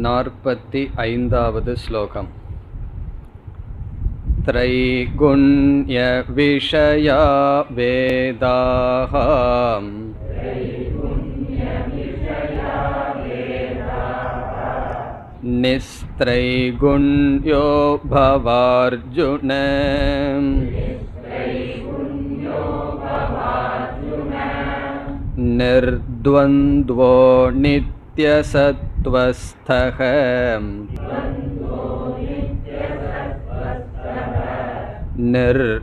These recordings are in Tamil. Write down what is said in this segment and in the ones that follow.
45வது ஸ்லோகம். த்ரைகுண்ய விஷயா வேதாஹ நிஸ்த்ரைகுண்யோ பவார்ஜுன நிர்த்வந்த்வோ நித்யசத்வஸ்தஹ நிர்யோகக்ஷேம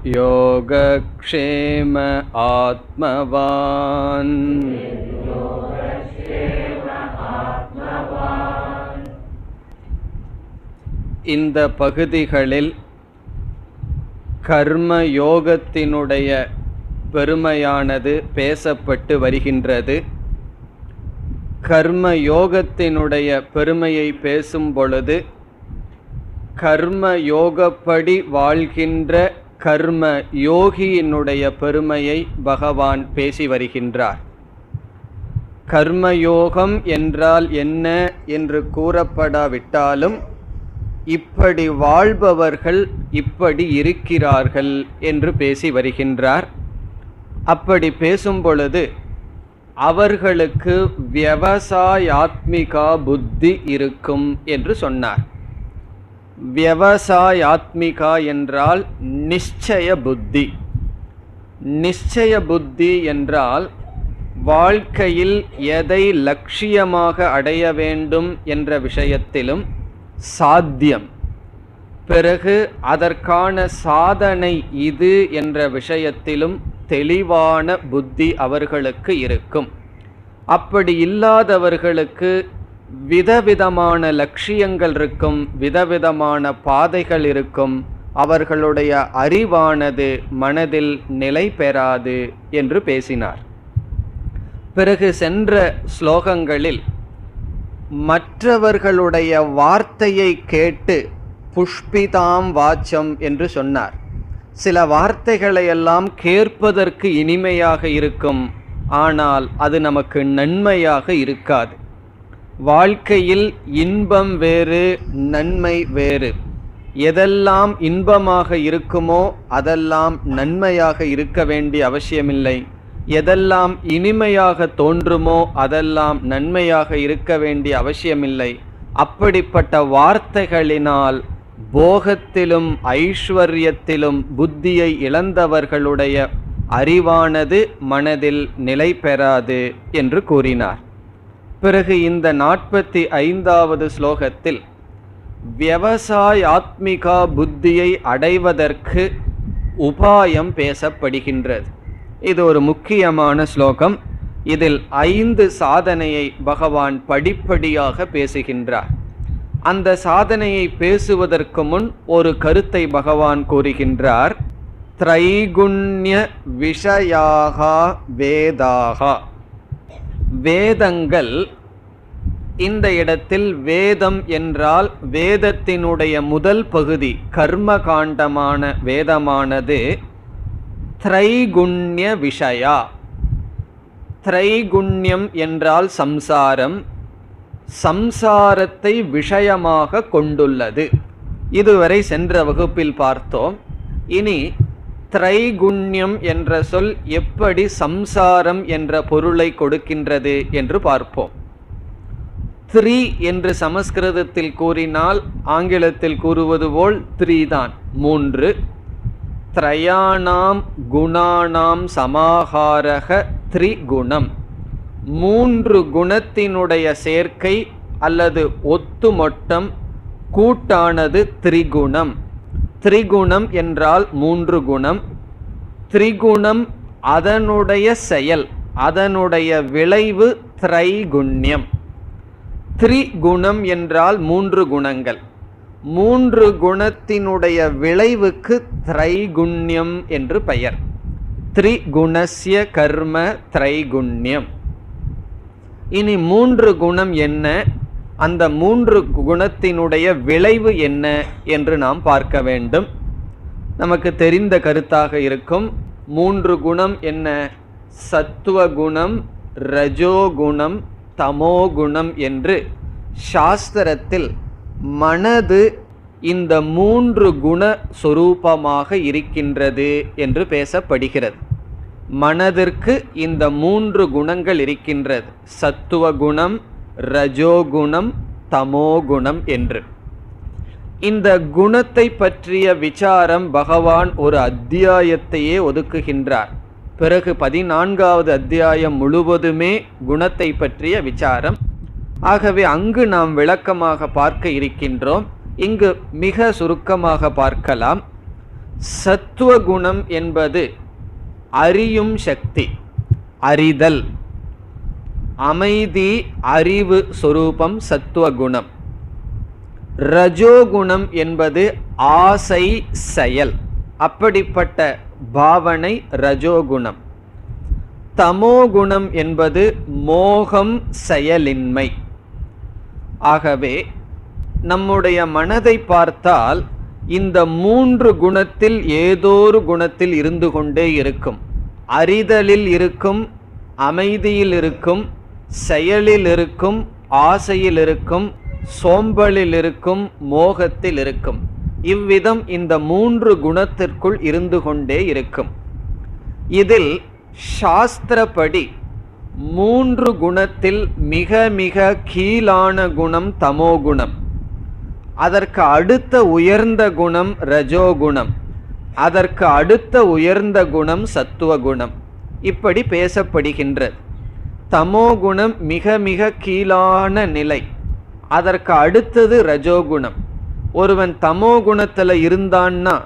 ஆத்மவான். இந்த பகுதிகளில் கர்ம யோகத்தினுடைய பெருமையானது பேசப்பட்டு வருகின்றது. கர்ம யோகத்தினுடைய பெருமையை பேசும் பொழுது கர்ம யோகப்படி வாழ்கின்ற கர்ம யோகியினுடைய பெருமையை பகவான் பேசி வருகின்றார். கர்மயோகம் என்றால் என்ன என்று கூறப்படாவிட்டாலும் இப்படி வாழ்பவர்கள் இப்படி இருக்கிறார்கள் என்று பேசி வருகின்றார். அப்படி பேசும் பொழுது அவர்களுக்கு வியவசாயாத்மிகா புத்தி இருக்கும் என்று சொன்னார். வியவசாயாத்மிகா என்றால் நிச்சய புத்தி. நிச்சய புத்தி என்றால் வாழ்க்கையில் எதை லட்சியமாக அடைய வேண்டும் என்ற விஷயத்திலும் சாத்தியம், பிறகு அதற்கான சாதனை இது என்ற விஷயத்திலும் தெளிவான புத்தி அவர்களுக்கு இருக்கும். அப்படி இல்லாதவர்களுக்கு விதவிதமான லட்சியங்கள் இருக்கும், விதவிதமான பாதைகள் இருக்கும், அவர்களுடைய அறிவானது மனதில் நிலை பெறாது என்று பேசினார். பிறகு சென்ற ஸ்லோகங்களில் மற்றவர்களுடைய வார்த்தையை கேட்டு புஷ்பிதாம் வாச்சம் என்று சொன்னார். சில வார்த்தைகளையெல்லாம் கேட்பதற்கு இனிமையாக இருக்கும், ஆனால் அது நமக்கு நன்மையாக இருக்காது. வாழ்க்கையில் இன்பம் வேறு, நன்மை வேறு. எதெல்லாம் இன்பமாக இருக்குமோ அதெல்லாம் நன்மையாக இருக்க வேண்டிய அவசியமில்லை. எதெல்லாம் இனிமையாக தோன்றுமோ அதெல்லாம் நன்மையாக இருக்க வேண்டிய அவசியமில்லை. அப்படிப்பட்ட வார்த்தைகளினால் போகத்திலும் ஐஸ்வர்யத்திலும் புத்தியை இழந்தவர்களுடைய அறிவானது மனதில் நிலை பெறாது என்று கூறினார். பிறகு இந்த 45வது ஸ்லோகத்தில் வியவசாயாத்மிகா புத்தியை அடைவதற்கு உபாயம் பேசப்படுகின்றது. இது ஒரு முக்கியமான ஸ்லோகம். இதில் 5 சாதனையை பகவான் படிப்படியாக பேசுகின்றார். அந்த சாதனையை பேசுவதற்கு முன் ஒரு கருத்தை பகவான் கூறுகின்றார். த்ரைகுண்ய விஷயாகா வேதாகா. வேதங்கள், இந்த இடத்தில் வேதம் என்றால் வேதத்தினுடைய முதல் பகுதி கர்மகாண்டமான வேதமானது த்ரைகுண்ய விஷயா. த்ரைகுண்யம் என்றால் சம்சாரம், சம்சாரத்தை விஷயமாக கொண்டுள்ளது. இதுவரை சென்ற வகுப்பில் பார்த்தோம். இனி த்ரைகுண்யம் என்ற சொல் எப்படி சம்சாரம் என்ற பொருளை கொடுக்கின்றது என்று பார்ப்போம். த்ரீ என்று சமஸ்கிருதத்தில் கூறினால் ஆங்கிலத்தில் கூறுவது போல் 3 தான், 3. த்ரயாணாம் குணானாம் சமாஹாரக த்ரிகுணம். 3 குணத்தினுடைய சேர்க்கை அல்லது ஒத்துமொட்டம் கூட்டானது திரிகுணம். திரிகுணம் என்றால் 3 குணம். திரிகுணம் அதனுடைய செயல், அதனுடைய விளைவு த்ரைகுண்யம். திரிகுணம் என்றால் 3 குணங்கள். 3 குணத்தினுடைய விளைவுக்கு த்ரைகுண்யம் என்று பெயர். த்ரிகுணஸ்ய கர்ம த்ரைகுண்யம். இனி 3 குணம் என்ன, அந்த 3 குணத்தினுடைய விளைவு என்ன என்று நாம் பார்க்க வேண்டும். நமக்கு தெரிந்த கருத்தாக இருக்கும். 3 குணம் என்ன? சத்துவகுணம், ரஜோகுணம், தமோகுணம் என்று சாஸ்திரத்தில் மனது இந்த 3 குண சொரூபமாக இருக்கின்றது என்று பேசப்படுகிறது. மனதிற்கு இந்த 3 குணங்கள் இருக்கின்றது, சத்துவ குணம், ரஜோகுணம், தமோகுணம் என்று. இந்த குணத்தை பற்றிய விசாரம் பகவான் ஒரு அத்தியாயத்தையே ஒதுக்குகின்றார். பிறகு 14வது அத்தியாயம் முழுவதுமே குணத்தை பற்றிய விசாரம். ஆகவே அங்கு நாம் விளக்கமாக பார்க்க இருக்கின்றோம். இங்கு மிக சுருக்கமாக பார்க்கலாம். சத்துவ குணம் என்பது அறியும் சக்தி, அறிதல், அமைதி, அறிவு சொரூபம் சத்துவ குணம். ரஜோகுணம் என்பது ஆசை, செயல், அப்படிப்பட்ட பாவனை ரஜோகுணம். தமோகுணம் என்பது மோகம், செயலின்மை. ஆகவே நம்முடைய மனதை பார்த்தால் இந்த 3 குணத்தில் ஏதோரு குணத்தில் இருந்து கொண்டே இருக்கும். அறிதலில் இருக்கும், அமைதியில் இருக்கும், செயலில் இருக்கும், ஆசையில் இருக்கும், சோம்பலில் இருக்கும், மோகத்தில் இருக்கும். இவ்விதம் இந்த 3 குணத்திற்குள் இருந்து கொண்டே இருக்கும். இதில் சாஸ்திரப்படி 3 குணத்தில் மிக மிக கீழான குணம் தமோகுணம். அதற்கு அடுத்த உயர்ந்த குணம் ரஜோகுணம். அதற்கு அடுத்த உயர்ந்த குணம் சத்துவகுணம். இப்படி பேசப்படுகின்றது. தமோகுணம் மிக மிக கீழான நிலை. அதற்கு அடுத்தது ரஜோகுணம். ஒருவன் தமோ குணத்தில் இருந்தான்னா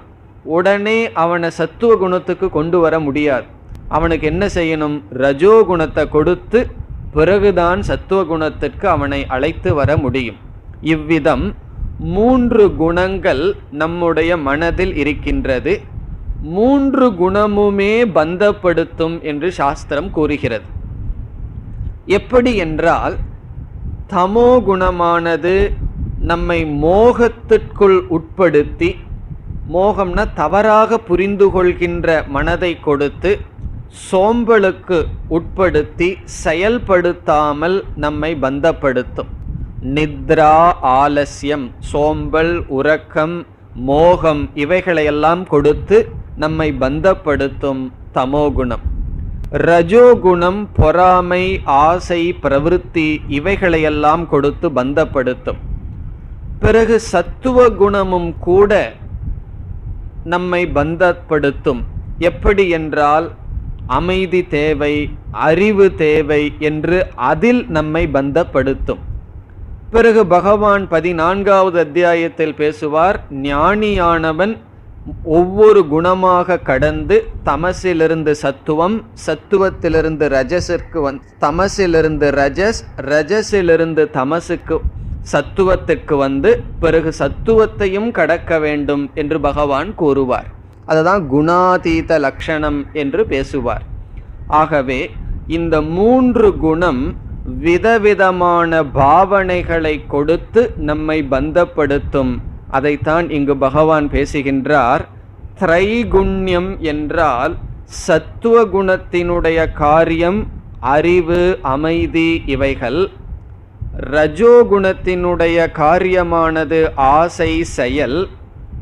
உடனே அவனை சத்துவ குணத்துக்கு கொண்டு வர முடியாது. அவனுக்கு என்ன செய்யணும்? ரஜோகுணத்தை கொடுத்து பிறகுதான் சத்துவ குணத்திற்கு அவனை அழைத்து வர முடியும். இவ்விதம் 3 குணங்கள் நம்முடைய மனதில் இருக்கின்றது. 3 குணமுமே பந்தப்படுத்தும் என்று சாஸ்திரம் கூறுகிறது. எப்படி என்றால், தமோ குணமானது நம்மை மோகத்திற்குள் உட்படுத்தி, மோகம்னா தவறாக புரிந்து கொள்கின்ற மனதை கொடுத்து, சோம்பலுக்கு உட்படுத்தி செயல்படுத்தாமல் நம்மை பந்தப்படுத்தும். நித்ரா, ஆலஸ்யம், சோம்பல், உறக்கம், மோகம் இவைகளையெல்லாம் கொடுத்து நம்மை பந்தப்படுத்தும் தமோகுணம். ரஜோகுணம் பொறாமை, ஆசை, பிரவிற்த்தி இவைகளையெல்லாம் கொடுத்து பந்தப்படுத்தும். பிறகு சத்துவ குணமும் கூட நம்மை பந்தப்படுத்தும். எப்படி என்றால், அமைதி தேவை, அறிவு தேவை என்று அதில் நம்மை பந்தப்படுத்தும். பிறகு பகவான் 14வது அத்தியாயத்தில் பேசுவார், ஞானியானவன் ஒவ்வொரு குணமாக கடந்து தமசிலிருந்து சத்துவம், சத்துவத்திலிருந்து ரஜஸிற்கு தமசிலிருந்து ரஜஸ், ரஜஸிலிருந்து தமசுக்கு சத்துவத்திற்கு வந்து பிறகு சத்துவத்தையும் கடக்க வேண்டும் என்று பகவான் கூறுவார். அதுதான் குணாதீத லட்சணம் என்று பேசுவார். ஆகவே இந்த 3 குணம் விதவிதமான பாவனைகளை கொடுத்து நம்மை பந்தப்படுத்தும். அதைத்தான் இங்கு பகவான் பேசுகின்றார். திரைகுண்யம் என்றால் சத்துவ குணத்தினுடைய காரியம் அறிவு, அமைதி இவைகள். ரஜோகுணத்தினுடைய காரியமானது ஆசை, செயல்.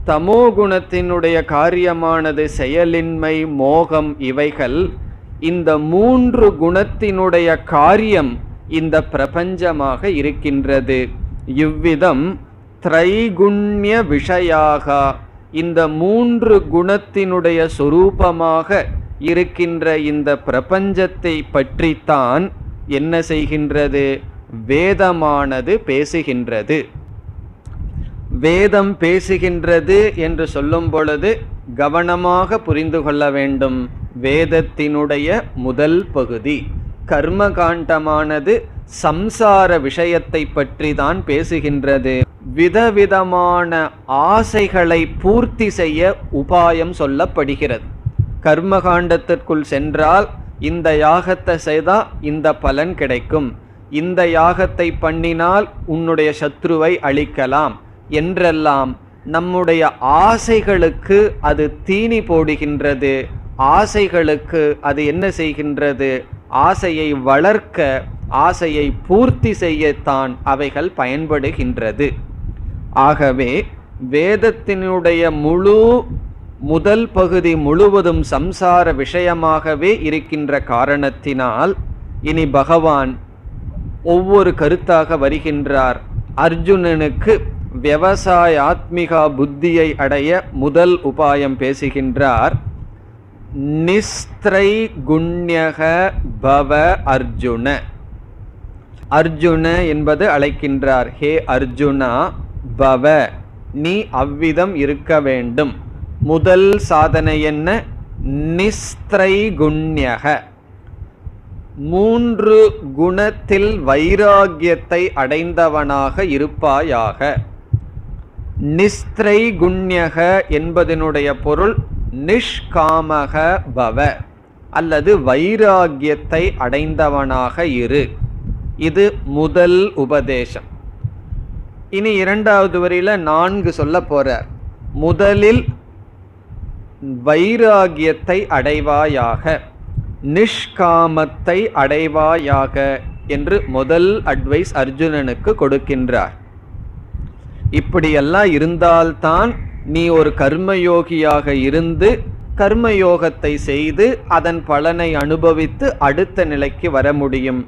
தமோகுணத்தினுடைய காரியமானது செயலின்மை, மோகம் இவைகள். இந்த 3 குணத்தினுடைய காரியம் இந்த பிரபஞ்சமாக இருக்கின்றது. இவ்விதம் திரைகுண்ய விஷயாக இந்த 3 குணத்தினுடைய சொரூபமாக இருக்கின்ற இந்த பிரபஞ்சத்தை பற்றித்தான் என்ன செய்கின்றது? வேதமானது பேசுகின்றது. வேதம் பேசுகின்றது என்று சொல்லும் பொழுது கவனமாக புரிந்து கொள்ள வேண்டும். வேதத்தினுடைய முதல் பகுதி கர்மகாண்டமானது சம்சார விஷயத்தை பற்றி தான் பேசுகின்றது. விதவிதமான ஆசைகளை பூர்த்தி செய்ய உபாயம் சொல்லப்படுகிறது. கர்மகாண்டத்திற்குள் சென்றால் இந்த யாகத்தை செய்தால் இந்த பலன் கிடைக்கும், இந்த யாகத்தை பண்ணினால் உன்னுடைய சத்ருவை அழிக்கலாம் என்றெல்லாம் நம்முடைய ஆசைகளுக்கு அது தீனி போடுகின்றது. ஆசைகளுக்கு அது என்ன செய்கின்றது? ஆசையை வளர்க்க ஆசையை பூர்த்தி செய்யத்தான் அவைகள் பயன்படுகின்றது. ஆகவே வேதத்தினுடைய முதல் பகுதி முழுவதும் சம்சார விஷயமாகவே இருக்கின்ற காரணத்தினால் இனி பகவான் ஒவ்வொரு கருத்தாக வருகின்றார். அர்ஜுனனுக்கு விவசாய ஆத்மிகா புத்தியை அடைய முதல் உபாயம் பேசுகின்றார். நிஸ்திரை குண்யக பவ அர்ஜுன. அர்ஜுன என்பது அழைக்கின்றார். ஹே அர்ஜுனா, பவ நீ அவ்விதம் இருக்க வேண்டும். முதல் சாதனை என்ன? நிஸ்திரை குண்யக, 3 குணத்தில் வைராகியத்தை அடைந்தவனாக இருப்பாயாக. நிஸ்திரை குண்யக என்பதனுடைய பொருள் நிஷ்காமக பவ, அல்லது வைராகியத்தை அடைந்தவனாக இரு. இது முதல் உபதேசம். இனி இரண்டாவது வரியில 4 சொல்ல போறார். முதலில் வைராகியத்தை அடைவாயாக, நிஷ்காமத்தை அடைவாயாக என்று முதல் அட்வைஸ் அர்ஜுனனுக்கு கொடுக்கின்றார். இப்படியெல்லாம் இருந்தால்தான் நீ ஒரு கர்மயோகியாக இருந்து கர்மயோகத்தை செய்து அதன் பலனை அனுபவித்து அடுத்த நிலைக்கு வர முடியும்.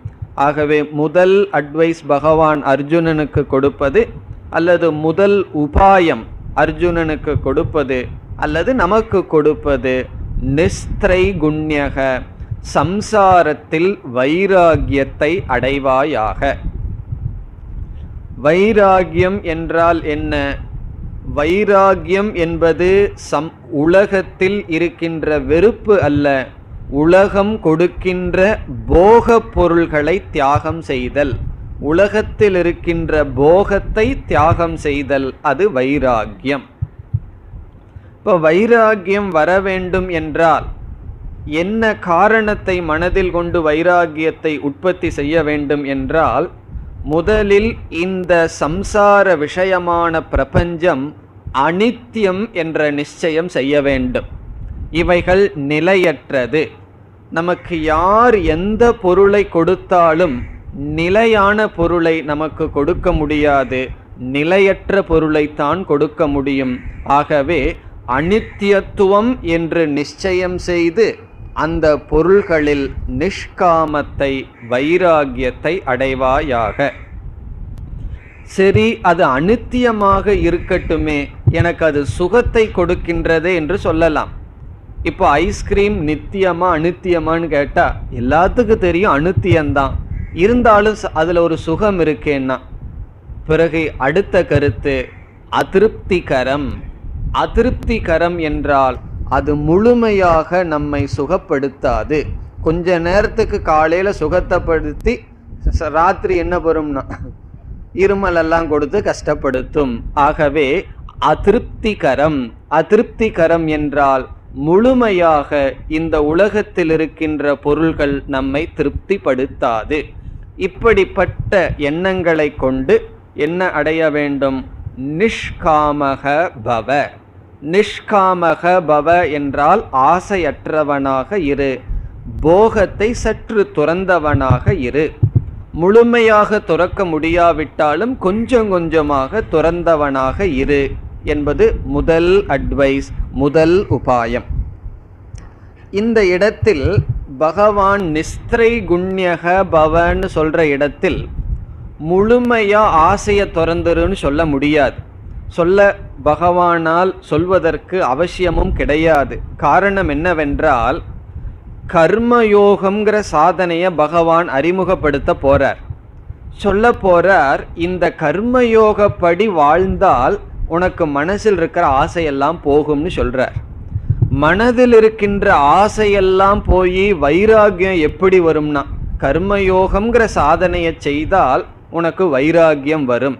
ஆகவே முதல் அட்வைஸ் பகவான் அர்ஜுனனுக்கு கொடுப்பது, அல்லது முதல் உபாயம் அர்ஜுனனுக்கு கொடுப்பது, அல்லது நமக்கு கொடுப்பது நிஸ்திரை குண்யக, சம்சாரத்தில் வைராகியத்தை அடைவாயாக. வைராகியம் என்றால் என்ன? வைராகியம் என்பது உலகத்தில் இருக்கின்ற வெறுப்பு அல்ல, உலகம் கொடுக்கின்ற போக பொருள்களை தியாகம் செய்தல், உலகத்தில் இருக்கின்ற போகத்தை தியாகம் செய்தல், அது வைராகியம். இப்போ வைராகியம் வர வேண்டும் என்றால் என்ன காரணத்தை மனதில் கொண்டு வைராகியத்தை உற்பத்தி செய்ய வேண்டும் என்றால், முதலில் இந்த சம்சார விஷயமான பிரபஞ்சம் அனித்தியம் என்ற நிச்சயம் செய்ய வேண்டும். இவைகள் நிலையற்றது. நமக்கு யார் எந்த பொருளை கொடுத்தாலும் நிலையான பொருளை நமக்கு கொடுக்க முடியாது, நிலையற்ற பொருளைத்தான் கொடுக்க முடியும். ஆகவே அனித்தியத்துவம் என்று நிச்சயம் செய்து அந்த பொருள்களில் நிஷ்காமத்தை, வைராகியத்தை அடைவாயாக. சரி, அது அனித்தியமாக இருக்கட்டுமே, எனக்கு அது சுகத்தை கொடுக்கின்றது என்று சொல்லலாம். இப்போ ஐஸ்கிரீம் நித்தியமா அனித்தியமான்னு கேட்டா எல்லாத்துக்கும் தெரியும் அனித்தியம்தான். இருந்தாலும் அதுல ஒரு சுகம் இருக்கேன்னா, பிறகு அடுத்த கருத்து அதிருப்திகரம். அதிருப்திகரம் என்றால் அது முழுமையாக நம்மை சுகப்படுத்தாது. கொஞ்ச நேரத்துக்கு காலையில சுகத்தைப்படுத்தி ராத்திரி என்ன வரும்னா இருமல் எல்லாம் கொடுத்து கஷ்டப்படுத்தும். ஆகவே அதிருப்திகரம். அதிருப்திகரம் என்றால் முழுமையாக இந்த உலகத்தில் இருக்கின்ற பொருள்கள் நம்மை திருப்திப்படுத்தாது. இப்படிப்பட்ட எண்ணங்களை கொண்டு என்ன அடைய வேண்டும்? நிஷ்காமக பவ. நிஷ்காமக பவ என்றால் ஆசையற்றவனாக இரு, போகத்தை சற்று துறந்தவனாக இரு. முழுமையாக துறக்க முடியாவிட்டாலும் கொஞ்சம் கொஞ்சமாக துறந்தவனாக இரு என்பது முதல் அட்வைஸ், முதல் உபாயம். இந்த இடத்தில் பகவான் நிஸ்திரை குண்யக பவன்னு சொல்ற இடத்தில் முழுமையா ஆசையை துறந்துருன்னு சொல்ல முடியாது. சொல்ல பகவானால் சொல்வதற்கு அவசியமும் கிடையாது. காரணம் என்னவென்றால், கர்மயோகம்ங்கிற சாதனையை பகவான் அறிமுகப்படுத்த போறார். சொல்ல போறார், இந்த கர்மயோகப்படி வாழ்ந்தால் உனக்கு மனசில் இருக்கிற ஆசையெல்லாம் போகும்னு சொல்றார். மனதில் இருக்கின்ற ஆசையெல்லாம் போய் வைராகியம் எப்படி வரும்னா, கர்மயோகம்ங்கிற சாதனையை செய்தால் உனக்கு வைராகியம் வரும்.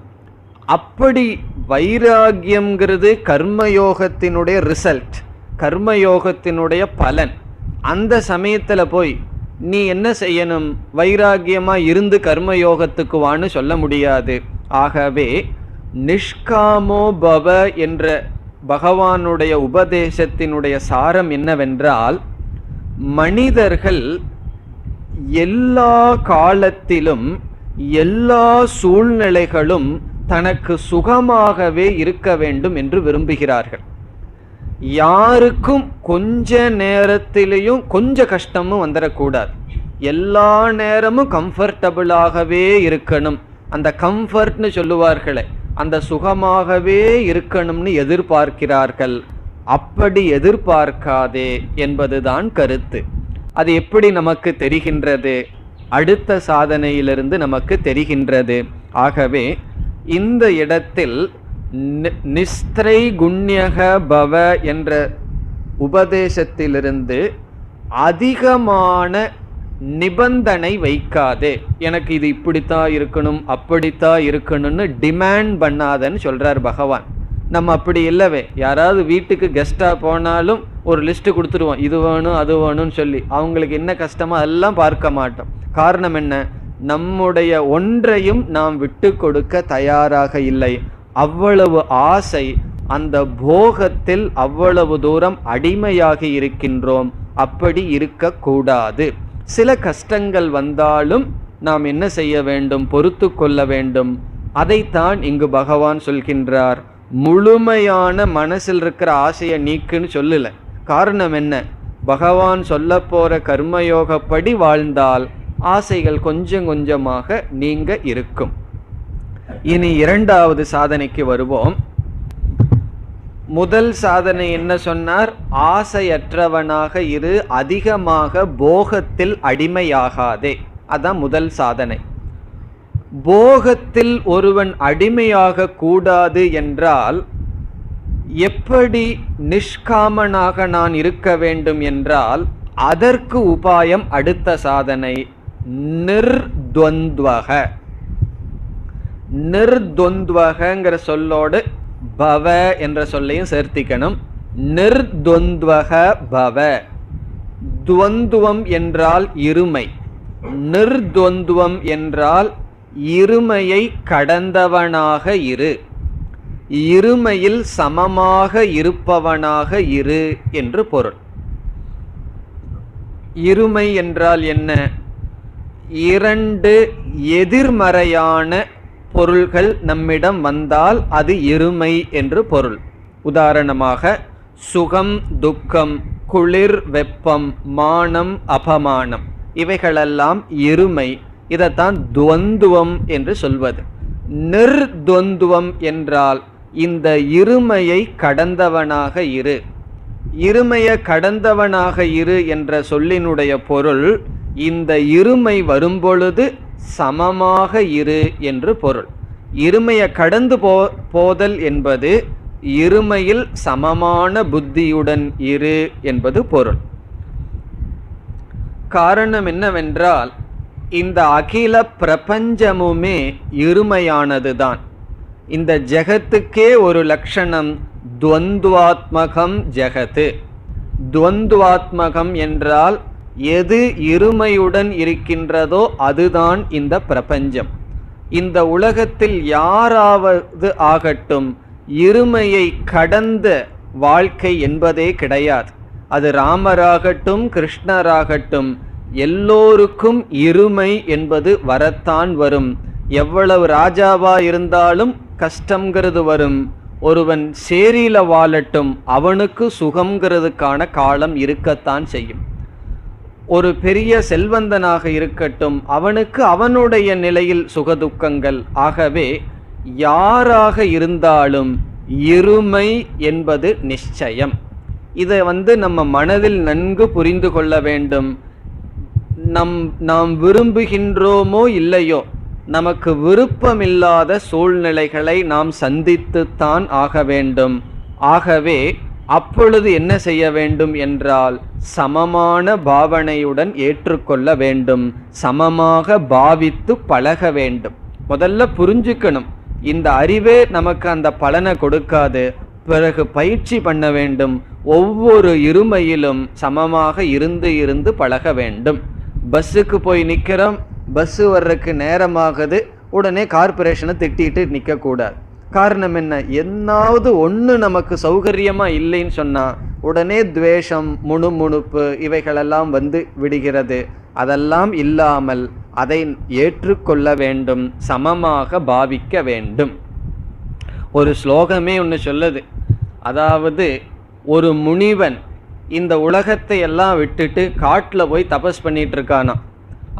அப்படி வைராகியம்ங்கிறது கர்மயோகத்தினுடைய ரிசல்ட், கர்மயோகத்தினுடைய பலன். அந்த சமயத்துல போய் நீ என்ன செய்யணும்? வைராகியமா இருந்து கர்மயோகத்துக்கு வான்னு சொல்ல முடியாது. ஆகவே நிஷ்காமோ பவ என்ற பகவானுடைய உபதேசத்தினுடைய சாரம் என்னவென்றால், மனிதர்கள் எல்லா காலத்திலும் எல்லா சூழ்நிலைகளும் தனக்கு சுகமாகவே இருக்க வேண்டும் என்று விரும்புகிறார்கள். யாருக்கும் கொஞ்ச நேரத்திலையும் கொஞ்ச கஷ்டமும் வந்துடக்கூடாது. எல்லா நேரமும் கம்ஃபர்டபுளாகவே இருக்கணும். அந்த கம்ஃபர்ட்னு சொல்லுவார்களே, அந்த சுகமாகவே இருக்கணும்னு எதிர்பார்க்கிறார்கள். அப்படி எதிர்பார்க்காதே என்பதுதான் கருத்து. அது எப்படி நமக்கு தெரிகின்றது? அடுத்த சாதனையிலிருந்து நமக்கு தெரிகின்றது. ஆகவே இந்த இடத்தில் நிஸ்திரை குண்யக பவ என்ற உபதேசத்திலிருந்து அதிகமான நிபந்தனை வைக்காதே. எனக்கு இது இப்படித்தான் இருக்கணும், அப்படித்தான் இருக்கணும்னு டிமாண்ட் பண்ணாதன்னு சொல்றார் பகவான். நம்ம அப்படி இல்லவே. யாராவது வீட்டுக்கு கெஸ்டா போனாலும் ஒரு லிஸ்ட் கொடுத்துருவோம், இது வேணும் அது வேணும்னு சொல்லி. அவங்களுக்கு என்ன கஷ்டமோ அதெல்லாம் பார்க்க மாட்டோம். காரணம் என்ன? நம்முடைய ஒன்றையும் நாம் விட்டு கொடுக்க தயாராக இல்லை. அவ்வளவு ஆசை, அந்த போகத்தில் அவ்வளவு தூரம் அடிமையாகி இருக்கின்றோம். அப்படி இருக்கக்கூடாது. சில கஷ்டங்கள் வந்தாலும் நாம் என்ன செய்ய வேண்டும்? பொறுத்து கொள்ள வேண்டும். அதைத்தான் இங்கு பகவான் சொல்கின்றார். முழுமையான மனசில் இருக்கிற ஆசையை நீக்குன்னு சொல்லல. காரணம் என்ன? பகவான் சொல்ல போற கர்மயோகப்படி வாழ்ந்தால் ஆசைகள் கொஞ்சம் கொஞ்சமாக நீங்க இருக்கும். இனி இரண்டாவது சாதனைக்கு வருவோம். முதல் சாதனை என்ன சொன்னார்? ஆசையற்றவனாக இரு, அதிகமாக போகத்தில் அடிமையாகாதே. அதான் முதல் சாதனை. போகத்தில் ஒருவன் அடிமையாக கூடாது என்றால் எப்படி நிஷ்காமனாக நான் இருக்க வேண்டும் என்றால் அதற்கு உபாயம் அடுத்த சாதனை நிர்த்வந்த்வக. நிர்த்வந்த்வகங்கிற சொல்லோடு பவ என்ற சொல்லையும் சேர்த்திக்கணும். நிர்த்வந்த்வக பவ. துவந்துவம் என்றால் இருமை, நிர்த்வந்துவம் என்றால் இருமையை கடந்தவனாக இரு, இருமையில் சமமாக இருப்பவனாக இரு என்று பொருள். இருமை என்றால் என்ன? இரண்டு எதிர்மறையான பொருள்கள் நம்மிடம் வந்தால் அது இருமை என்று பொருள். உதாரணமாக சுகம் துக்கம், குளிர் வெப்பம், மானம் அபமானம், இவைகளெல்லாம் இருமை. இதைத்தான் துவந்துவம் என்று சொல்வது. நிர்த்வந்துவம் என்றால் இந்த இருமையை கடந்தவனாக இரு. இருமையை கடந்தவனாக இரு என்ற சொல்லினுடைய பொருள், இந்த இருமை வரும்பொழுது சமமாக இரு என்று பொருள். இருமையை கடந்து போதல் என்பது இருமையில் சமமான புத்தியுடன் இரு என்பது பொருள். காரணம் என்னவென்றால் இந்த அகில பிரபஞ்சமுமே இருமையானதுதான். இந்த ஜெகத்துக்கே ஒரு லட்சணம் துவந்துவாத்மகம் ஜெகத்து. துவந்துவாத்மகம் என்றால் எது இருமையுடன் இருக்கின்றதோ அதுதான் இந்த பிரபஞ்சம். இந்த உலகத்தில் யாராவது ஆகட்டும் இருமையை கடந்த வாழ்க்கை என்பதே கிடையாது. அது ராமராகட்டும் கிருஷ்ணராகட்டும் எல்லோருக்கும் இருமை என்பது வரத்தான் வரும். எவ்வளவு ராஜாவா இருந்தாலும் கஷ்டங்கிறது வரும். ஒருவன் சேரியில வாழட்டும், அவனுக்கு சுகம்ங்கிறதுக்கான காலம் இருக்கத்தான் செய்யும். ஒரு பெரிய செல்வந்தனாக இருக்கட்டும், அவனுக்கு அவனுடைய நிலையில் சுகதுக்கங்கள். ஆகவே யாராக இருந்தாலும் இருமை என்பது நிச்சயம். இதை நம்ம மனதில் நன்கு புரிந்து கொள்ள வேண்டும். நாம் விரும்புகின்றோமோ இல்லையோ, நமக்கு விருப்பமில்லாத சூழ்நிலைகளை நாம் சந்தித்துத்தான் ஆக வேண்டும். ஆகவே அப்பொழுது என்ன செய்ய வேண்டும் என்றால் சமமான பாவனையுடன் ஏற்றுக்கொள்ள வேண்டும், சமமாக பாவித்து பழக வேண்டும். முதல்ல புரிஞ்சுக்கணும், இந்த அறிவே நமக்கு அந்த பலனை கொடுக்காது. பிறகு பயிற்சி பண்ண வேண்டும். ஒவ்வொரு இருமையிலும் சமமாக இருந்து பழக வேண்டும். பஸ்ஸுக்கு போய் நிற்கிறோம், பஸ்ஸு வர்றதுக்கு நேரமாகுது, உடனே கார்பரேஷனை திட்டிட்டு நிற்கக்கூடாது. காரணம் என்ன? என்னாவது ஒன்று நமக்கு சௌகரியமாக இல்லைன்னு சொன்னால் உடனே துவேஷம், முணுமுணுப்பு இவைகளெல்லாம் வந்து விடுகிறது. அதெல்லாம் இல்லாமல் அதை ஏற்றுக்கொள்ள வேண்டும், சமமாக பாவிக்க வேண்டும். ஒரு ஸ்லோகமே ஒன்று சொல்லுது, அதாவது ஒரு முனிவன் இந்த உலகத்தை எல்லாம் விட்டுட்டு காட்டில் போய் தபஸ் பண்ணிட்டு இருக்கானா.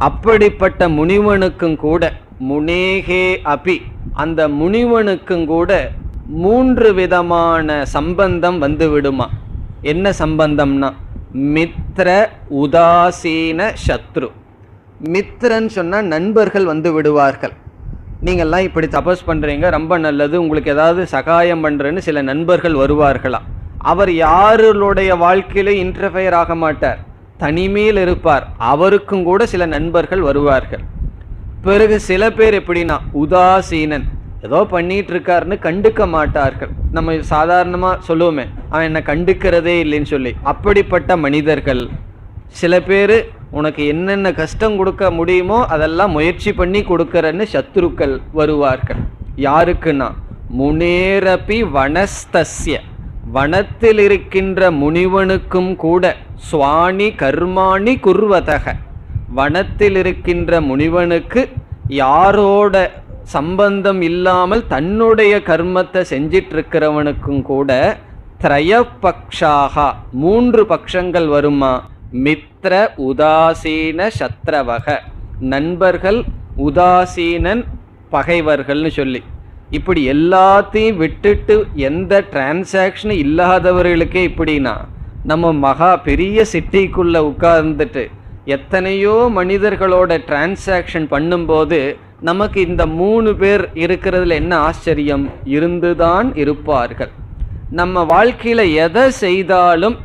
அப்படிப்பட்ட முனிவனுக்கும் கூட முனேகே அபி, அந்த முனிவனுக்கும் கூட 3 விதமான சம்பந்தம் வந்து விடுமா. என்ன சம்பந்தம்னா மித்ர, உதாசீன, சத்ரு. மித்ரன் சொன்னால் நண்பர்கள் வந்து விடுவார்கள். நீங்கள்லாம் இப்படி தபஸ் பண்ணுறீங்க, ரொம்ப நல்லது, உங்களுக்கு ஏதாவது சகாயம் பண்ணுறேன்னு சில நண்பர்கள் வருவார்களாம். அவர் யாருடைய வாழ்க்கையில இன்டர்ஃபயர் ஆக மாட்டார், தனிமையில் இருப்பார். அவருக்கும் கூட சில நண்பர்கள் வருவார்கள். பிறகு சில பேர் எப்படின்னா உதாசீனன், ஏதோ பண்ணிட்டு இருக்காருன்னு கண்டுக்க மாட்டார்கள். நம்ம சாதாரணமாக சொல்லுவோமே, அவன் என்னை கண்டுக்கிறதே இல்லைன்னு சொல்லி. அப்படிப்பட்ட மனிதர்கள். சில பேர் உனக்கு என்னென்ன கஷ்டம் கொடுக்க முடியுமோ அதெல்லாம் முயற்சி பண்ணி கொடுக்கறன்னு சத்ருக்கள் வருவார்கள். யாருக்குன்னா முனேரபி வனஸ்தஸ்ய, வனத்தில் இருக்கின்ற முனிவனுக்கும் கூட சுவாணி கர்மாணி குர்வதக, வனத்தில் இருக்கின்ற முனிவனுக்கு யாரோட சம்பந்தம் இல்லாமல் தன்னுடைய கர்மத்தை செஞ்சிட்டு இருக்கிறவனுக்கும் கூட திரயபக்ஷாக 3 பட்சங்கள் வருமா. மித்ர, உதாசீன, சத்ரவக. நண்பர்கள், உதாசீனன், பகைவர்கள்னு சொல்லி இப்படி எல்லாத்தையும் விட்டுட்டு எந்த டிரான்சாக்ஷனும் இல்லாதவர்களுக்கே இப்படின்னா, நம்ம பெரிய சிட்டிக்குள்ள உட்கார்ந்துட்டு எத்தனையோ மனிதர்களோட டிரான்சாக்ஷன் பண்ணும்போது நமக்கு இந்த 3 பேர் இருக்கிறதுல என்ன ஆச்சரியம், இருந்துதான் இருப்பார்கள். நம்ம வாழ்க்கையில எதை செய்தாலும்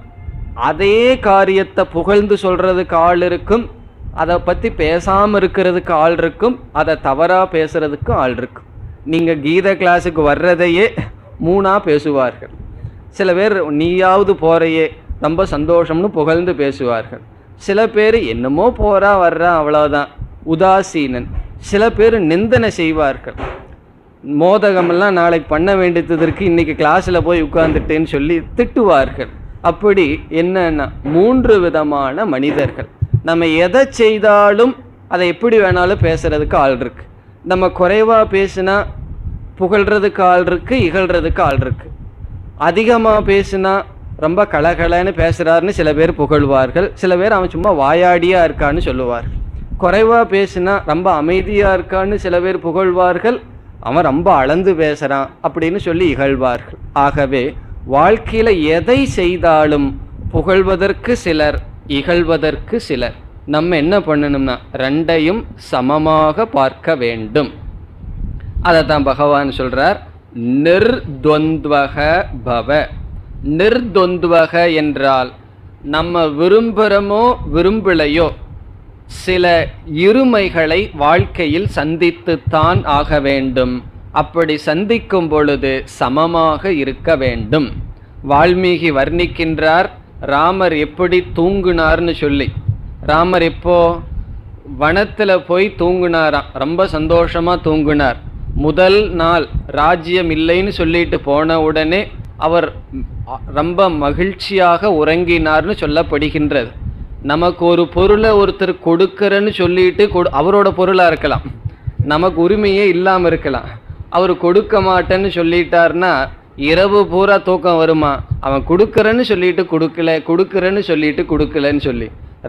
அதே காரியத்தை புகழ்ந்து சொல்றதுக்கு ஆள் இருக்கும், அதை பத்தி பேசாம இருக்கிறதுக்கு ஆள் இருக்கும், அதை தவறா பேசுறதுக்கு ஆள் இருக்கும். நீங்க கீத கிளாஸுக்கு வர்றதையே 3ஆ பேசுவார்கள். சில பேர் நீயாவது போறையே ரொம்ப சந்தோஷம்னு புகழ்ந்து பேசுவார்கள். சில பேர் என்னமோ போறா வர்றா அவ்வளவுதான், உதாசீனன். சில பேர் நிந்தனை செய்வார்கள். மோதகமெல்லாம் நாளைக்கு பண்ண வேண்டியதற்கு இன்னைக்கு கிளாஸில் போய் உட்கார்ந்துட்டேன்னு சொல்லி திட்டுவார்கள். அப்படி என்னன்னா 3 விதமான மனிதர்கள். நம்ம எதை செய்தாலும் அதை எப்படி வேணாலும் பேசுறதுக்கு ஆள் இருக்கு. நம்ம குறைவாக பேசினா புகழ்றதுக்கு ஆள் இருக்கு, இகழ்றதுக்கு ஆள் இருக்கு. அதிகமாக பேசினா ரொம்ப கலகலன்னு பேசுகிறாருன்னு சில பேர் புகழ்வார்கள். சில பேர் அவன் சும்மா வாயாடியாக இருக்கான்னு சொல்லுவார்கள். குறைவாக பேசினா ரொம்ப அமைதியாக இருக்கான்னு சில பேர் புகழ்வார்கள். அவன் ரொம்ப அளந்து பேசுகிறான் அப்படின்னு சொல்லி இகழ்வார்கள். ஆகவே வாழ்க்கையில் எதை செய்தாலும் புகழ்வதற்கு சிலர், இகழ்வதற்கு சிலர். நம்ம என்ன பண்ணணும்னா 2ஐயும் சமமாக பார்க்க வேண்டும். அதை தான் பகவான் சொல்றார், நிர்த்வந்த்வக பவ. நிர்த்வந்த்வக என்றால் நம்ம விரும்புகிறோமோ விரும்பலையோ சில இருமைகளை வாழ்க்கையில் சந்தித்துத்தான் ஆக வேண்டும். அப்படி சந்திக்கும் பொழுது சமமாக இருக்க வேண்டும். வால்மீகி வர்ணிக்கின்றார் ராமர் எப்படி தூங்குனார்னு சொல்லி. ராமர் எப்போ வனத்தில் போய் தூங்குனாராம், ரொம்ப சந்தோஷமா தூங்குனார். முதல் நாள் ராஜ்யம் இல்லைன்னு சொல்லிட்டு போன உடனே அவர் ரொம்ப மகிழ்ச்சியாக உறங்கினார்னு சொல்லப்படுகின்றது. நமக்கு ஒரு பொருளை ஒருத்தர் கொடுக்கறன்னு சொல்லிட்டு அவரோட பொருளாக இருக்கலாம், நமக்கு உரிமையே இல்லாமல் இருக்கலாம். அவர் கொடுக்க மாட்டேன்னு சொல்லிட்டார்னா இரவு பூரா தூக்கம் வருமா? அவன் கொடுக்கறன்னு சொல்லிட்டு கொடுக்கல, கொடுக்கறன்னு சொல்லிட்டு கொடுக்கலன்னு சொல்லி.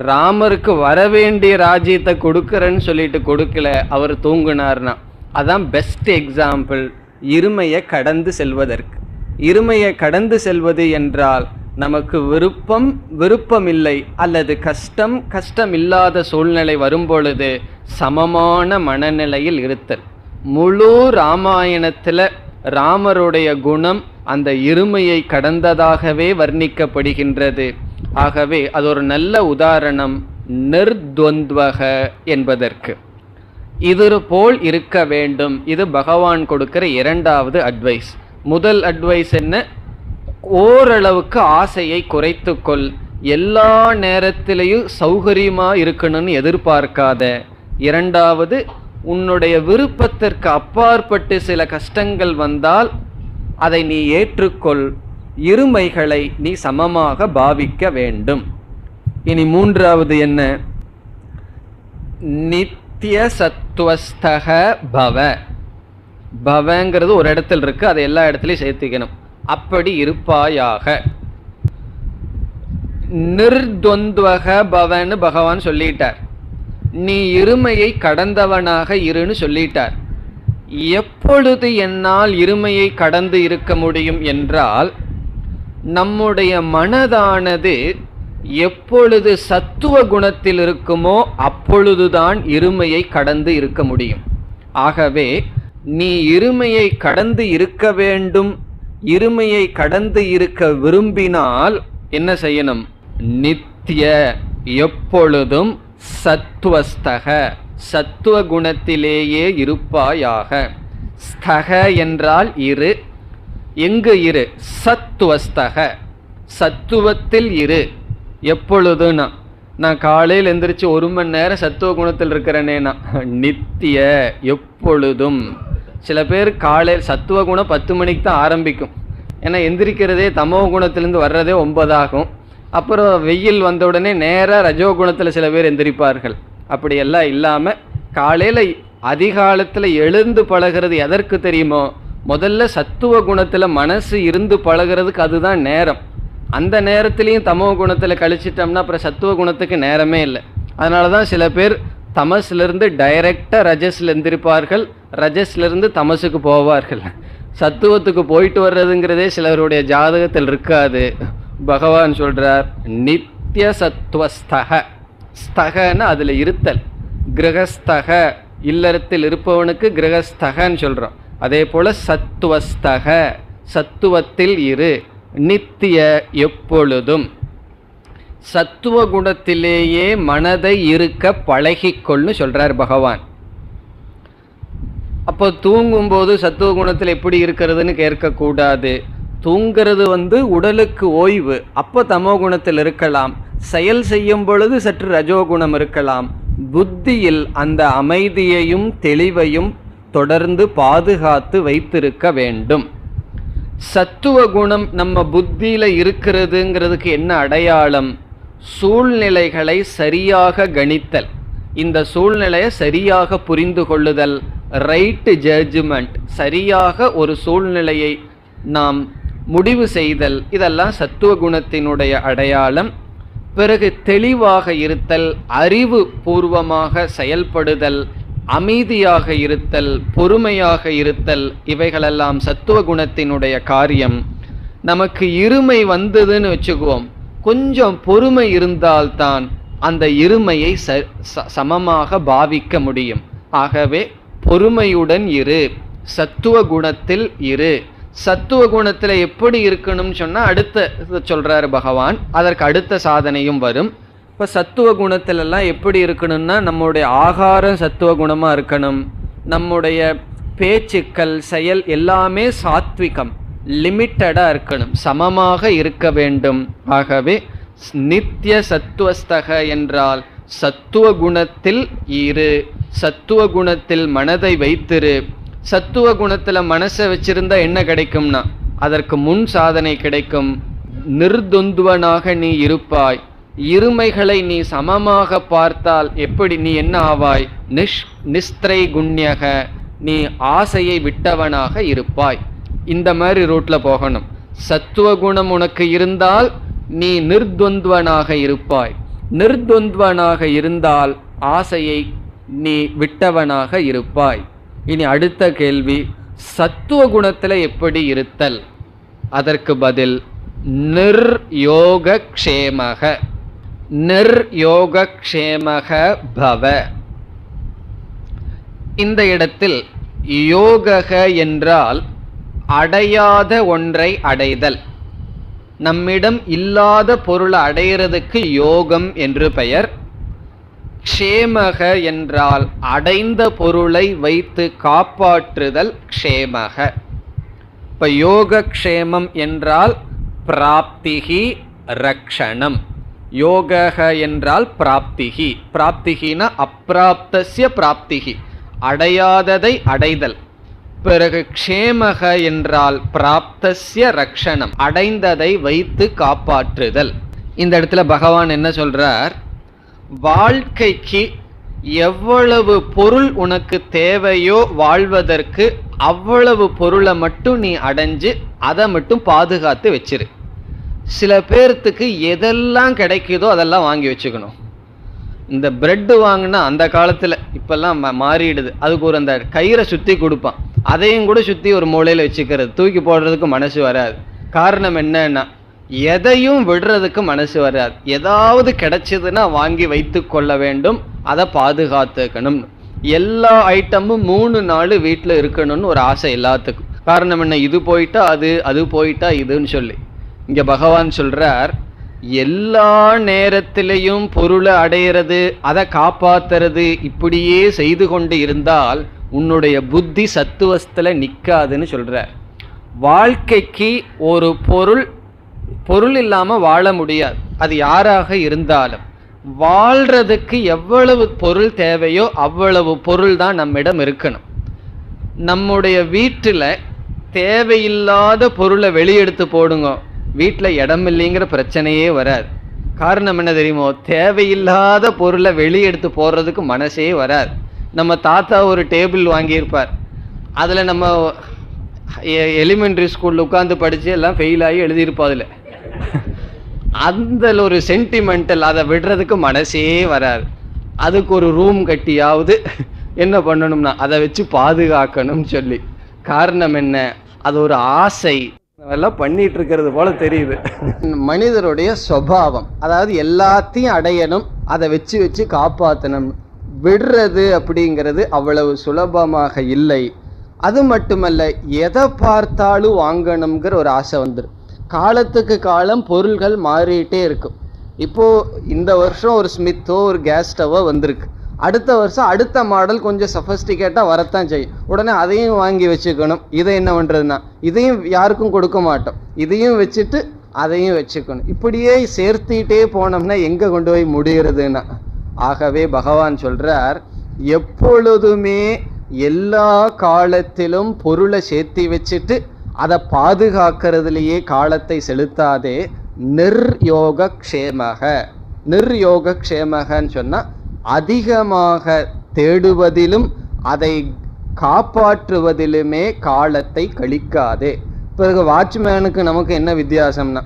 ராமருக்கு வரவேண்டிய ராஜ்யத்தை கொடுக்கறன்னு சொல்லிட்டு கொடுக்கல, அவர் தூங்குனார்னா. அதான் பெஸ்ட் எக்ஸாம்பிள் இருமையை கடந்து செல்வதற்கு. இருமையை கடந்து செல்வது என்றால் நமக்கு விருப்பமில்லை அல்லது கஷ்டம் இல்லாத சூழ்நிலை வரும்பொழுது சமமான மனநிலையில் இருத்தல். முழு ராமாயணத்தில் ராமருடைய குணம் அந்த இருமையை கடந்ததாகவே வர்ணிக்கப்படுகின்றது. ஆகவே அது ஒரு நல்ல உதாரணம் நிர்த்வந்த்வக என்பதற்கு. இது போல் இருக்க வேண்டும். இது பகவான் கொடுக்கிற 2வது அட்வைஸ். முதல் அட்வைஸ் என்ன? ஓரளவுக்கு ஆசையை குறைத்துக்கொள். எல்லா நேரத்திலையும் சௌகரியமா இருக்கணும்னு எதிர்பார்க்காத. 2வது, உன்னுடைய விருப்பத்திற்கு அப்பாற்பட்டு சில கஷ்டங்கள் வந்தால் அதை நீ ஏற்றுக்கொள். இருமைகளை நீ சமமாக பாவிக்க வேண்டும். இனி 3வது என்ன? நித்திய சத்துவஸ்தக பவ. பவங்கிறது ஒரு இடத்துல இருக்கு, அதை எல்லா இடத்துலயும் சேர்த்துக்கணும். அப்படி இருப்பாயாக. நிர்த்வந்த்வக பவன்னு பகவான் சொல்லிட்டார். நீ இருமையை கடந்தவனாக இருன்னு சொல்லிட்டார். எப்பொழுது என்னால் இருமையை கடந்து இருக்க முடியும் என்றால், நம்முடைய மனதானது எப்பொழுது சத்துவ குணத்தில் இருக்குமோ அப்பொழுதுதான் இருமையை கடந்து இருக்க முடியும். ஆகவே நீ இருமையை கடந்து இருக்க வேண்டும், இருமையை கடந்து இருக்க விரும்பினால் என்ன செய்யணும்? நித்திய, எப்பொழுதும் சத்துவஸ்தக, சத்துவ குணத்திலேயே இருப்பாயாக. ஸ்தக என்றால் இரு. எங்கு இரு? சத்துவஸ்தக, சத்துவத்தில் இரு. எப்பொழுதுனா, நான் காலையில் எந்திரிச்சு 1 மணி நேரம் சத்துவ குணத்தில் இருக்கிறேனேனா, நித்திய, எப்பொழுதும். சில பேர் காலையில் சத்துவ குணம் 10 மணிக்கு தான் ஆரம்பிக்கும். ஏன்னா எந்திரிக்கிறதே தமோ குணத்திலேருந்து வர்றதே 9 ஆகும். அப்புறம் வெயில் வந்த உடனே நேராக ரஜோகுணத்தில் சில பேர் எந்திரிப்பார்கள். அப்படியெல்லாம் இல்லாமல் காலையில் அதிகாலத்தில் எழுந்து பழகிறது எதற்கு தெரியுமோ? முதல்ல சத்துவ குணத்தில் மனசு இருந்து பழகிறதுக்கு அதுதான் நேரம். அந்த நேரத்துலையும் தமோ குணத்தில் கழிச்சிட்டோம்னா அப்புறம் சத்துவ குணத்துக்கு நேரமே இல்லை. அதனால தான் சில பேர் தமஸ்லேருந்து டைரெக்டாக ரஜஸில் எந்திரிப்பார்கள், ரஜஸ்லேருந்து தமசுக்கு போவார்கள். சத்துவத்துக்கு போயிட்டு வர்றதுங்கிறதே சிலருடைய ஜாதகத்தில் இருக்காது. பகவான் சொல்றார் நித்திய சத்துவஸ்தக. ஸ்தகன்னு அதில் இருத்தல். கிரகஸ்தக, இல்லறத்தில் இருப்பவனுக்கு கிரகஸ்தகன்னு சொல்கிறோம். அதே போல் சத்துவஸ்தக, சத்துவத்தில் இரு. நித்திய, எப்பொழுதும். சத்துவ குணத்திலேயே மனதை இருக்க பழகிக்கொள்னு சொல்றார் பகவான். அப்போ தூங்கும்போது சத்துவ குணத்தில் எப்படி இருக்கிறதுன்னு கேட்கக்கூடாது. தூங்கிறது உடலுக்கு ஓய்வு, அப்போ தமோ குணத்தில் இருக்கலாம். செயல் செய்யும் பொழுது சற்று ரஜோகுணம் இருக்கலாம். புத்தியில் அந்த அமைதியையும் தெளிவையும் தொடர்ந்து பாதுகாத்து வைத்திருக்க வேண்டும். சத்துவ குணம் நம்ம புத்தியில இருக்கிறதுங்கிறதுக்கு என்ன அடையாளம்? சூழ்நிலைகளை சரியாக கணித்தல், இந்த சூழ்நிலையை சரியாக புரிந்து கொள்ளுதல், ரைட் ஜட்ஜ்மெண்ட், சரியாக ஒரு சூழ்நிலையை நாம் முடிவு செய்தல், இதெல்லாம் சத்துவ குணத்தினுடைய அடையாளம். பிறகு தெளிவாக இருத்தல், அறிவு பூர்வமாக செயல்படுதல், அமைதியாக இருத்தல், பொறுமையாக இருத்தல், இவைகளெல்லாம் சத்துவ குணத்தினுடைய காரியம். நமக்கு இருமை வந்ததுன்னு வச்சுக்குவோம், கொஞ்சம் பொறுமை இருந்தால்தான் அந்த இருமையை சமமாக பாவிக்க முடியும். ஆகவே பொறுமையுடன் இரு, சத்துவ குணத்தில் இரு. சத்துவ குணத்தில் எப்படி இருக்கணும்னு சொன்னால் அடுத்த சொல்கிறார் பகவான். அதற்கு அடுத்த சாதனையும் வரும். இப்போ சத்துவ குணத்திலெல்லாம் எப்படி இருக்கணும்னா, நம்முடைய ஆகாரம் சத்துவ குணமாக இருக்கணும், நம்முடைய பேச்சுக்கள் செயல் எல்லாமே சாத்விகம், லிமிட்டடாக இருக்கணும், சமமாக இருக்க வேண்டும். ஆகவே நித்திய சத்துவஸ்தக என்றால் சத்துவ குணத்தில் இரு, சத்துவ குணத்தில் மனதை வைத்திரு. சத்துவ குணத்தில் மனசை வச்சிருந்தா என்ன கிடைக்கும்னா அதற்கு முன் சாதனை கிடைக்கும். நிர்துந்துவனாக நீ இருப்பாய். இருமைகளை நீ சமமாக பார்த்தால் எப்படி நீ என்ன ஆவாய்? நிஸ்திரை குண்யக, நீ ஆசையை விட்டவனாக இருப்பாய். இந்த மாதிரி ரூட்ல போகணும். சத்துவ குணம் உனக்கு இருந்தால் நீ நிர்துவனாக இருப்பாய். நிர்துவனாக இருந்தால் ஆசையை நீ விட்டவனாக இருப்பாய். இனி அடுத்த கேள்வி, சத்துவ குணத்தில் எப்படி இருத்தல்? அதற்கு பதில் நிர்யோகக்ஷேமக. நிர்யோகக்ஷேமக பவ. இந்த இடத்தில் யோக என்றால் அடையாத ஒன்றை அடைதல். நம்மிடம் இல்லாத பொருளை அடைகிறதுக்கு யோகம் என்று பெயர். க்ஷேமக என்றால் அடைந்த பொருளை வைத்து காப்பாற்றுதல் க்ஷேமக. இப்ப யோகக்ஷேமம் என்றால் பிராப்திகி ரக்ஷணம். யோக என்றால் பிராப்திகி. பிராப்திகினா அப்பிராப்தஸ்ய பிராப்திகி, அடையாததை அடைதல். பிறகு க்ஷேமக என்றால் பிராப்தஸ்ய ரக்ஷணம், அடைந்ததை வைத்து காப்பாற்றுதல். இந்த இடத்துல பகவான் என்ன சொல்றார்? வாழ்க்கைக்கு எவ்வளவு பொருள் உனக்கு தேவையோ வாழ்வதற்கு அவ்வளவு பொருளை மட்டும் நீ அடைஞ்சு அதை மட்டும் பாதுகாத்து வச்சிரு. சில பேர்த்துக்கு எதெல்லாம் கிடைக்குதோ அதெல்லாம் வாங்கி வச்சுக்கணும். இந்த பிரெட்டு வாங்கினா அந்த காலத்தில், இப்பெல்லாம் மாறிடுது, அதுக்கு ஒரு அந்த கயிறை சுற்றி கொடுப்பான், அதையும் கூட சுற்றி ஒரு மூலையில் வச்சுக்கிறது, தூக்கி போடுறதுக்கு மனசு வராது. காரணம் என்னன்னா எதையும் விடுறதுக்கு மனசு வராது. ஏதாவது கிடைச்சதுன்னா வாங்கி வைத்து கொள்ள வேண்டும், அதை பாதுகாத்துக்கணும். எல்லா ஐட்டமும் 3 நாள் வீட்டில் இருக்கணும்னு ஒரு ஆசை எல்லாத்துக்கும். காரணம் என்ன, இது போயிட்டா அது, அது போயிட்டா இதுன்னு சொல்லி. இங்க பகவான் சொல்றார், எல்லா நேரத்திலையும் பொருளை அடையிறது, அதை காப்பாத்துறது, இப்படியே செய்து கொண்டு இருந்தால் உன்னுடைய புத்தி சத்துவஸ்தில் நிற்காதுன்னு சொல்றார். வாழ்க்கைக்கு ஒரு பொருள் இல்லாம வாழ முடியாது. அது யாராக இருந்தாலும் வாழ்றதுக்கு எவ்வளவு பொருள் தேவையோ அவ்வளவு பொருள் தான் நம்மிடம் இருக்கணும். நம்முடைய வீட்டில் தேவையில்லாத பொருளை வெளியெடுத்து போடுங்க, வீட்டில் இடம் இல்லைங்கிற பிரச்சனையே வராது. காரணம் என்ன தெரியுமோ, தேவையில்லாத பொருளை வெளியெடுத்து போடுறதுக்கு மனசே வராது. நம்ம தாத்தா ஒரு டேபிள் வாங்கியிருப்பார், அதில் நம்ம எலிமெண்ட்ரி ஸ்கூலில் உட்காந்து படித்து எல்லாம் ஃபெயில் ஆகி எழுதியிருப்போம். அதில் அந்த ஒரு சென்டிமெண்டல், அதை விடுறதுக்கு மனசே வராது. அதுக்கு ஒரு ரூம் கட்டியாவது என்ன பண்ணணும்னா அதை வச்சு பாதுகாக்கணும்னு சொல்லி. காரணம் என்ன, அது ஒரு ஆசை, அதெல்லாம் பண்ணிட்டு இருக்கிறது போல தெரியுது. மனிதருடைய சுபாவம், அதாவது எல்லாத்தையும் அடையணும், அதை வச்சு வச்சு காப்பாற்றணும். விடுறது அப்படிங்கிறது அவ்வளவு சுலபமாக இல்லை. அது மட்டுமல்ல, எதை பார்த்தாலும் வாங்கணுங்கிற ஒரு ஆசை வந்துடும். காலத்துக்கு காலம் பொருள்கள் மாறிட்டே இருக்கும். இப்போ இந்த வருஷம் ஒரு ஸ்மித்தோ ஒரு கேஸ் ஸ்டவ்வோ வந்திருக்கு, அடுத்த வருஷம் அடுத்த மாடல் கொஞ்சம் சஃபஸ்டிகேட்டாக வரத்தான் செய்யும். உடனே அதையும் வாங்கி வச்சுக்கணும். இதை என்ன பண்ணுறதுன்னா இதையும் யாருக்கும் கொடுக்க மாட்டோம், இதையும் வச்சுட்டு அதையும் வச்சுக்கணும். இப்படியே சேர்த்திட்டே போனோம்னா எங்கே கொண்டு போய் முடிகிறதுன்னா. ஆகவே பகவான் சொல்றார், எப்பொழுதுமே எல்லா காலத்திலும் பொருளை சேர்த்தி வச்சுட்டு அதை பாதுகாக்கிறதுலையே காலத்தை செலுத்தாதே. நிர்யோகக்ஷேமக. நிர்யோகக்ஷேமகன்னு சொன்னா அதிகமாக தேடுவதிலும் அதை காப்பாற்றுவதிலுமே காலத்தை கழிக்காதே. பிறகு வாட்ச்மேனுக்கு நமக்கு என்ன வித்தியாசம்னா,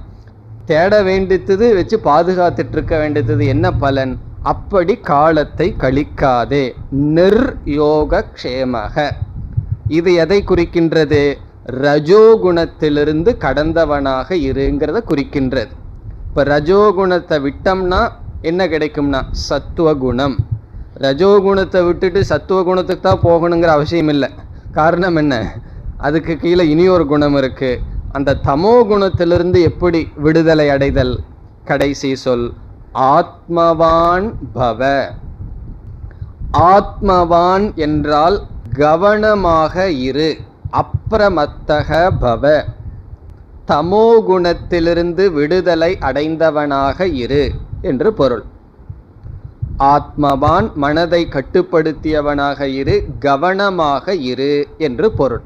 தேட வேண்டியது வச்சு பாதுகாத்துட்டு இருக்க வேண்டியது என்ன பலன்? அப்படி காலத்தை கழிக்காதே. நிர்யோகக்ஷேமக. இது எதை குறிக்கின்றது? ரஜோகுணத்திலிருந்து கடந்தவனாக இருங்கிறத குறிக்கின்றது. இப்போ ரஜோகுணத்தை விட்டோம்னா என்ன கிடைக்கும்னா சத்துவகுணம். ரஜோகுணத்தை விட்டுட்டு சத்துவகுணத்துக்கு தான் போகணுங்கிற அவசியம் இல்லை. காரணம் என்ன, அதுக்கு கீழே இனியொரு குணம் இருக்கு. அந்த தமோ குணத்திலிருந்து எப்படி விடுதலை அடைதல்? கடைசி சொல் ஆத்மவான் பவ. ஆத்மவான் என்றால் கவனமாக இரு, அப்ரமத்தக பவ. தமோ குணத்திலிருந்து விடுதலை அடைந்தவனாக இரு என்று பொருள். ஆத்மவான் மனதை கட்டுப்படுத்தியவனாக இரு, கவனமாக இரு என்று பொருள்.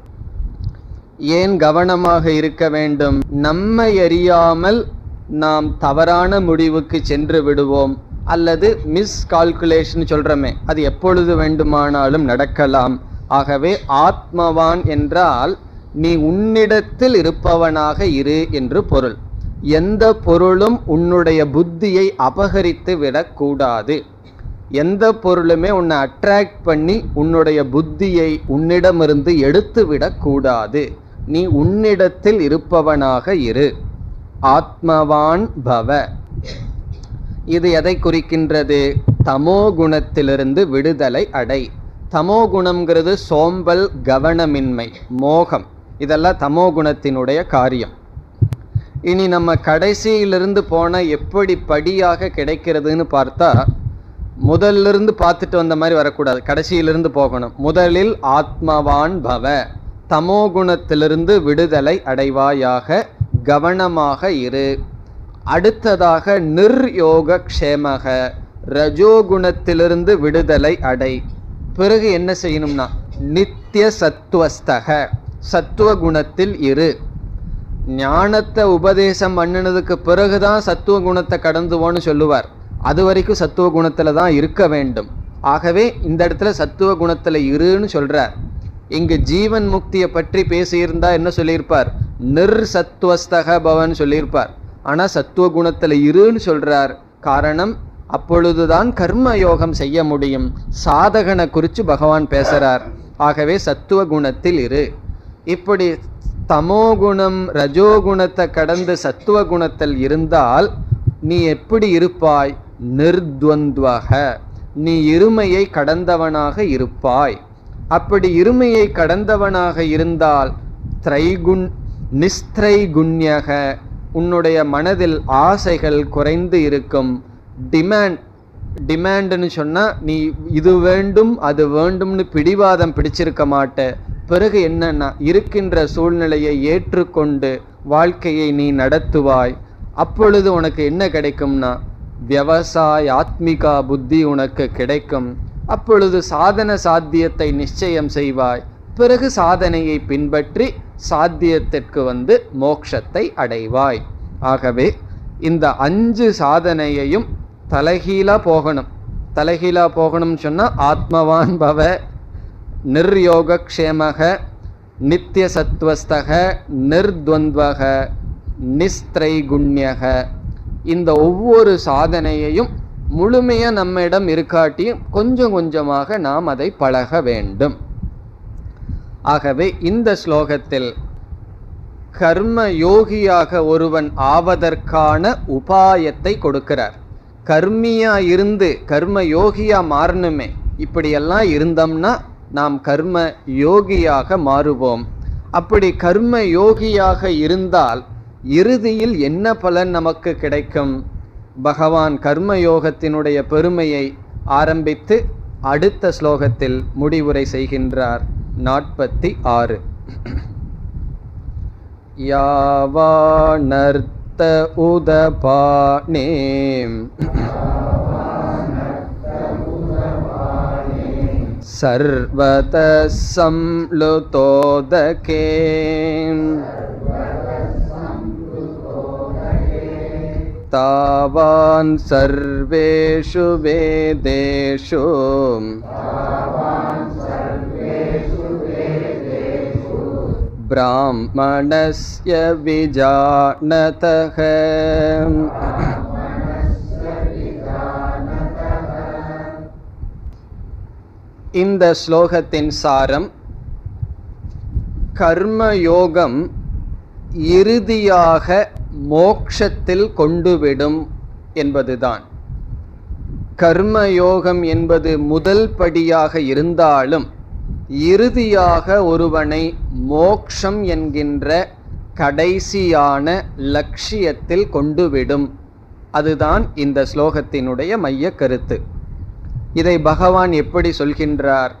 ஏன் கவனமாக இருக்க வேண்டும்? நம்மை அறியாமல் நாம் தவறான முடிவுக்கு சென்று விடுவோம், அல்லது மிஸ்கால்குலேஷன் சொல்றமே, அது எப்பொழுது வேண்டுமானாலும் நடக்கலாம். ஆகவே ஆத்மவான் என்றால் நீ உன்னிடத்தில் இருப்பவனாக இரு என்று பொருள். எந்த பொருளும் உன்னுடைய புத்தியை அபகரித்து விடக்கூடாது. எந்த பொருளுமே உன்னை அட்ராக்ட் பண்ணி உன்னுடைய புத்தியை உன்னிடமிருந்து எடுத்து விடக்கூடாது. நீ உன்னிடத்தில் இருப்பவனாக இரு. ஆத்மவான் பவ. இது எதை குறிக்கின்றது? தமோ குணத்திலிருந்து விடுதலை அடை. தமோ குணம்ங்கிறது சோம்பல், கவனமின்மை, மோகம், இதெல்லாம் தமோ குணத்தினுடைய காரியம். இனி நம்ம கடைசியிலிருந்து போன எப்படி படியாக கிடைக்கிறதுன்னு பார்த்தா, முதலிலிருந்து பார்த்துட்டு வந்த மாதிரி வரக்கூடாது, கடைசியிலிருந்து போகணும். முதலில் ஆத்மவான் பவ, தமோ குணத்திலிருந்து விடுதலை அடைவாயாக, கவனமாக இரு. அடுத்ததாக நிர்யோகக்ஷேமக, ரஜோகுணத்திலிருந்து விடுதலை அடை. பிறகு என்ன செய்யணும்னா நித்திய சத்துவஸ்தக, சத்துவ குணத்தில் இரு. ஞானத்தை உபதேசம் பண்ணினதுக்கு பிறகுதான் சத்துவ குணத்தை கடந்துவோன்னு சொல்லுவார். அது வரைக்கும் சத்துவ குணத்துல தான் இருக்க வேண்டும். ஆகவே இந்த இடத்துல சத்துவ குணத்துல இருன்னு சொல்றார். இங்கு ஜீவன் முக்தியை பற்றி பேசியிருந்தா என்ன சொல்லியிருப்பார்? நிர்சத்துவஸ்தக பவன் சொல்லியிருப்பார். ஆனா சத்துவ குணத்துல இருன்னு சொல்றார். காரணம், அப்பொழுதுதான் கர்ம யோகம் செய்ய முடியும். சாதகனை குறித்து பகவான் பேசுறார். ஆகவே சத்துவ குணத்தில் இரு. இப்படி தமோகுணம் ரஜோகுணத்தை கடந்து சத்துவ குணத்தில் இருந்தால் நீ எப்படி இருப்பாய்? நிர்த்வந்த்வக, நீ இருமையை கடந்தவனாக இருப்பாய். அப்படி இருமையை கடந்தவனாக இருந்தால் நிஸ்திரைகுண்யக, உன்னுடைய மனதில் ஆசைகள் குறைந்து இருக்கும். டிமாண்ட்னு சொன்னா நீ இது வேண்டும் அது வேண்டும்னு பிடிவாதம் பிடிச்சிருக்க மாட்ட. பிறகு என்னன்னா, இருக்கின்ற சூழ்நிலையை ஏற்றுக்கொண்டு வாழ்க்கையை நீ நடத்துவாய். அப்பொழுது உனக்கு என்ன கிடைக்கும்னா, விவசாய ஆத்மிகா புத்தி உனக்கு கிடைக்கும். அப்பொழுது சாதன சாத்தியத்தை நிச்சயம் செய்வாய். பிறகு சாதனையை பின்பற்றி சாத்தியத்திற்கு வந்து மோட்சத்தை அடைவாய். ஆகவே இந்த 5 சாதனையையும் தலைகீழா போகணும். தலைகீழா போகணும் சொன்னா, ஆத்மவான் பவ, நிர்யோகக்ஷேமக, நித்திய சத்வஸ்தக, நிர்த்வந்த்வக, நிஸ்திரைகுண்யக, இந்த ஒவ்வொரு சாதனையையும் முழுமையா நம்மிடம் இருக்காட்டியும் கொஞ்சம் கொஞ்சமாக நாம் அதை பழக வேண்டும். ஆகவே இந்த ஸ்லோகத்தில் கர்ம யோகியாக ஒருவன் ஆவதற்கான உபாயத்தை கொடுக்கிறார். கர்மியா இருந்து கர்ம யோகியா மாறணுமே, இப்படியெல்லாம் இருந்தோம்னா நாம் கர்ம யோகியாக மாறுவோம். அப்படி கர்ம யோகியாக இருந்தால் இறுதியில் என்ன பலன் நமக்கு கிடைக்கும்? பகவான் கர்ம யோகத்தினுடைய பெருமையை ஆரம்பித்து அடுத்த ஸ்லோகத்தில் முடிவுரை செய்கின்றார். 46. யாவானர்த்த உதபானே சர்வதः சம்லுதோதகே தாவான் சர்வேஷு வேதேஷு பிராமணஸ்ய விஜானதஹ. இந்த ஸ்லோகத்தின் சாரம், கர்மயோகம் இறுதியாக மோக்ஷத்தில் கொண்டுவிடும் என்பதுதான். கர்மயோகம் என்பது முதல் படியாக இருந்தாலும் இறுதியாக ஒருவனை மோக்ஷம் என்கின்ற கடைசியான லட்சியத்தில் கொண்டுவிடும். அதுதான் இந்த ஸ்லோகத்தினுடைய மைய கருத்து. இதை பகவான் எப்படி சொல்கின்றார்?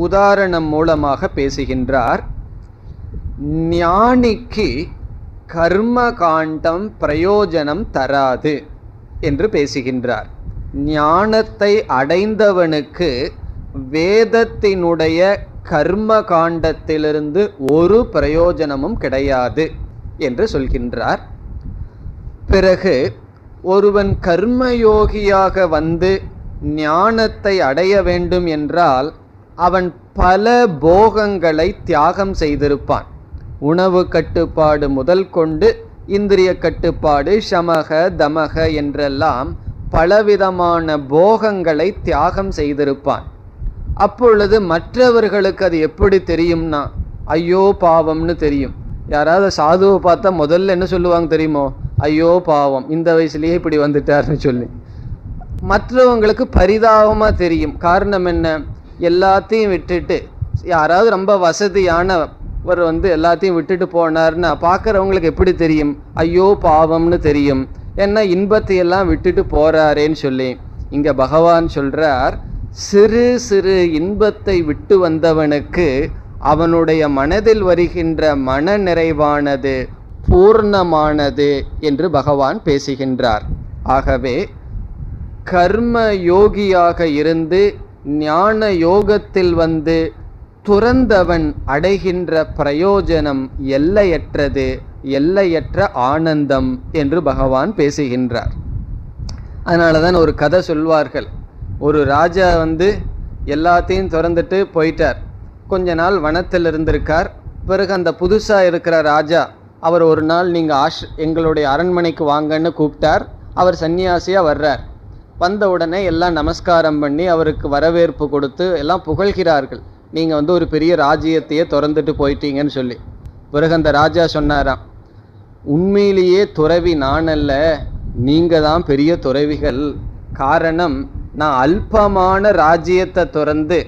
உதாரணம் மூலமாக பேசுகின்றார். ஞானிக்கு கர்ம காண்டம் பிரயோஜனம் தராது என்று பேசுகின்றார். ஞானத்தை அடைந்தவனுக்கு வேதத்தினுடைய கர்ம காண்டத்திலிருந்து ஒரு பிரயோஜனமும் கிடையாது என்று சொல்கின்றார். பிறகு ஒருவன் கர்மயோகியாக வந்து ஞானத்தை அடைய வேண்டும் என்றால் அவன் பல போகங்களை தியாகம் செய்திருப்பான். உணவு கட்டுப்பாடு முதல் கொண்டு இந்திரிய கட்டுப்பாடு, சமக தமக என்றெல்லாம் பலவிதமான போகங்களை தியாகம் செய்திருப்பான். அப்பொழுது மற்றவர்களுக்கு அது எப்படி தெரியும்னா, ஐயோ பாவம்னு தெரியும். யாராவது சாதுவை பார்த்தா முதல்ல என்ன சொல்லுவாங்க தெரியுமோ? ஐயோ பாவம், இந்த வயசுலயே இப்படி வந்துட்டார்னு சொல்லி. மற்றவங்களுக்கு பரிதாபமா தெரியும். காரணம் என்ன? எல்லாத்தையும் விட்டுட்டு, யாராவது ரொம்ப வசதியானவர் வந்து எல்லாத்தையும் விட்டுட்டு போனார்னா பார்க்குறவங்களுக்கு எப்படி தெரியும்? ஐயோ பாவம்னு தெரியும். ஏன்னா இன்பத்தை எல்லாம் விட்டுட்டு போறாரேன்னு சொல்லி. இங்க பகவான் சொல்றார், சிறு சிறு இன்பத்தை விட்டு வந்தவனுக்கு அவனுடைய மனதில் வருகின்ற மன நிறைவானது பூர்ணமானது என்று பகவான் பேசுகின்றார். ஆகவே கர்ம யோகியாக இருந்து ஞான யோகத்தில் வந்து துறந்தவன் அடைகின்ற பிரயோஜனம் எல்லையற்றது, எல்லையற்ற ஆனந்தம் என்று பகவான் பேசுகின்றார். அதனாலதான் ஒரு கதை சொல்வார்கள். ஒரு ராஜா எல்லாத்தையும் திறந்துட்டு போயிட்டார். கொஞ்ச நாள் வனத்தில் இருந்திருக்கார். பிறகு அந்த புதுசாக இருக்கிற ராஜா அவர் ஒரு நாள் நீங்கள் எங்களுடைய அரண்மனைக்கு வாங்கன்னு கூப்பிட்டார். அவர் சன்னியாசியாக வர்றார். வந்த உடனே எல்லாம் நமஸ்காரம் பண்ணி அவருக்கு வரவேற்பு கொடுத்து எல்லாம் புகழ்கிறார்கள். நீங்கள் ஒரு பெரிய ராஜ்யத்தையே திறந்துட்டு போயிட்டீங்கன்னு சொல்லி. பிறகு அந்த ராஜா சொன்னாராம், உண்மையிலேயே துறவி நான் அல்ல, நீங்கள் தான் பெரிய துறவிகள். காரணம், நான் அல்பமான ராஜ்யத்தை திறந்து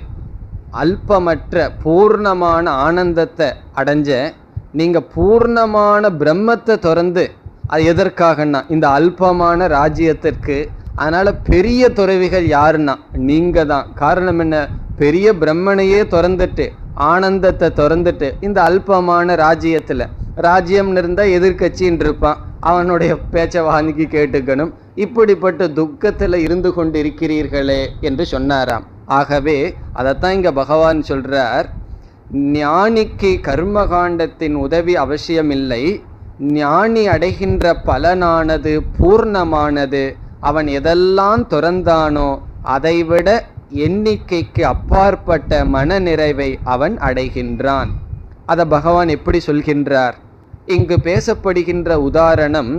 அல்பமற்ற பூர்ணமான ஆனந்தத்தை அடைஞ்சேன். நீங்கள் பூர்ணமான பிரம்மத்தை திறந்து அது எதற்காகன்னா இந்த அல்பமான ராஜ்யத்திற்கு. அதனால் பெரிய துறவிகள் யாருன்னா நீங்கள் தான். காரணம் என்ன, பெரிய பிரம்மனையே திறந்துட்டு ஆனந்தத்தை திறந்துட்டு இந்த அல்பமான ராஜ்யத்தில், ராஜ்யம்னு இருந்தால் எதிர்கட்சின்னு இருப்பான், அவனுடைய பேச்சை வாங்கி கேட்டுக்கணும். இப்படிப்பட்ட துக்கத்தில் இருந்து கொண்டு இருக்கிறீர்களே என்று சொன்னாராம். ஆகவே அதைத்தான் இங்கே பகவான் சொல்றார், ஞானிக்கு கர்மகாண்டத்தின் உதவி அவசியமில்லை. ஞானி அடைகின்ற பலனானது பூர்ணமானது. அவன் எதெல்லாம் துறந்தானோ அதைவிட எண்ணிக்கைக்கு அப்பாற்பட்ட மன நிறைவை அவன் அடைகின்றான். அதை பகவான் எப்படி சொல்கின்றார்? இங்கு பேசப்படுகின்ற உதாரணம்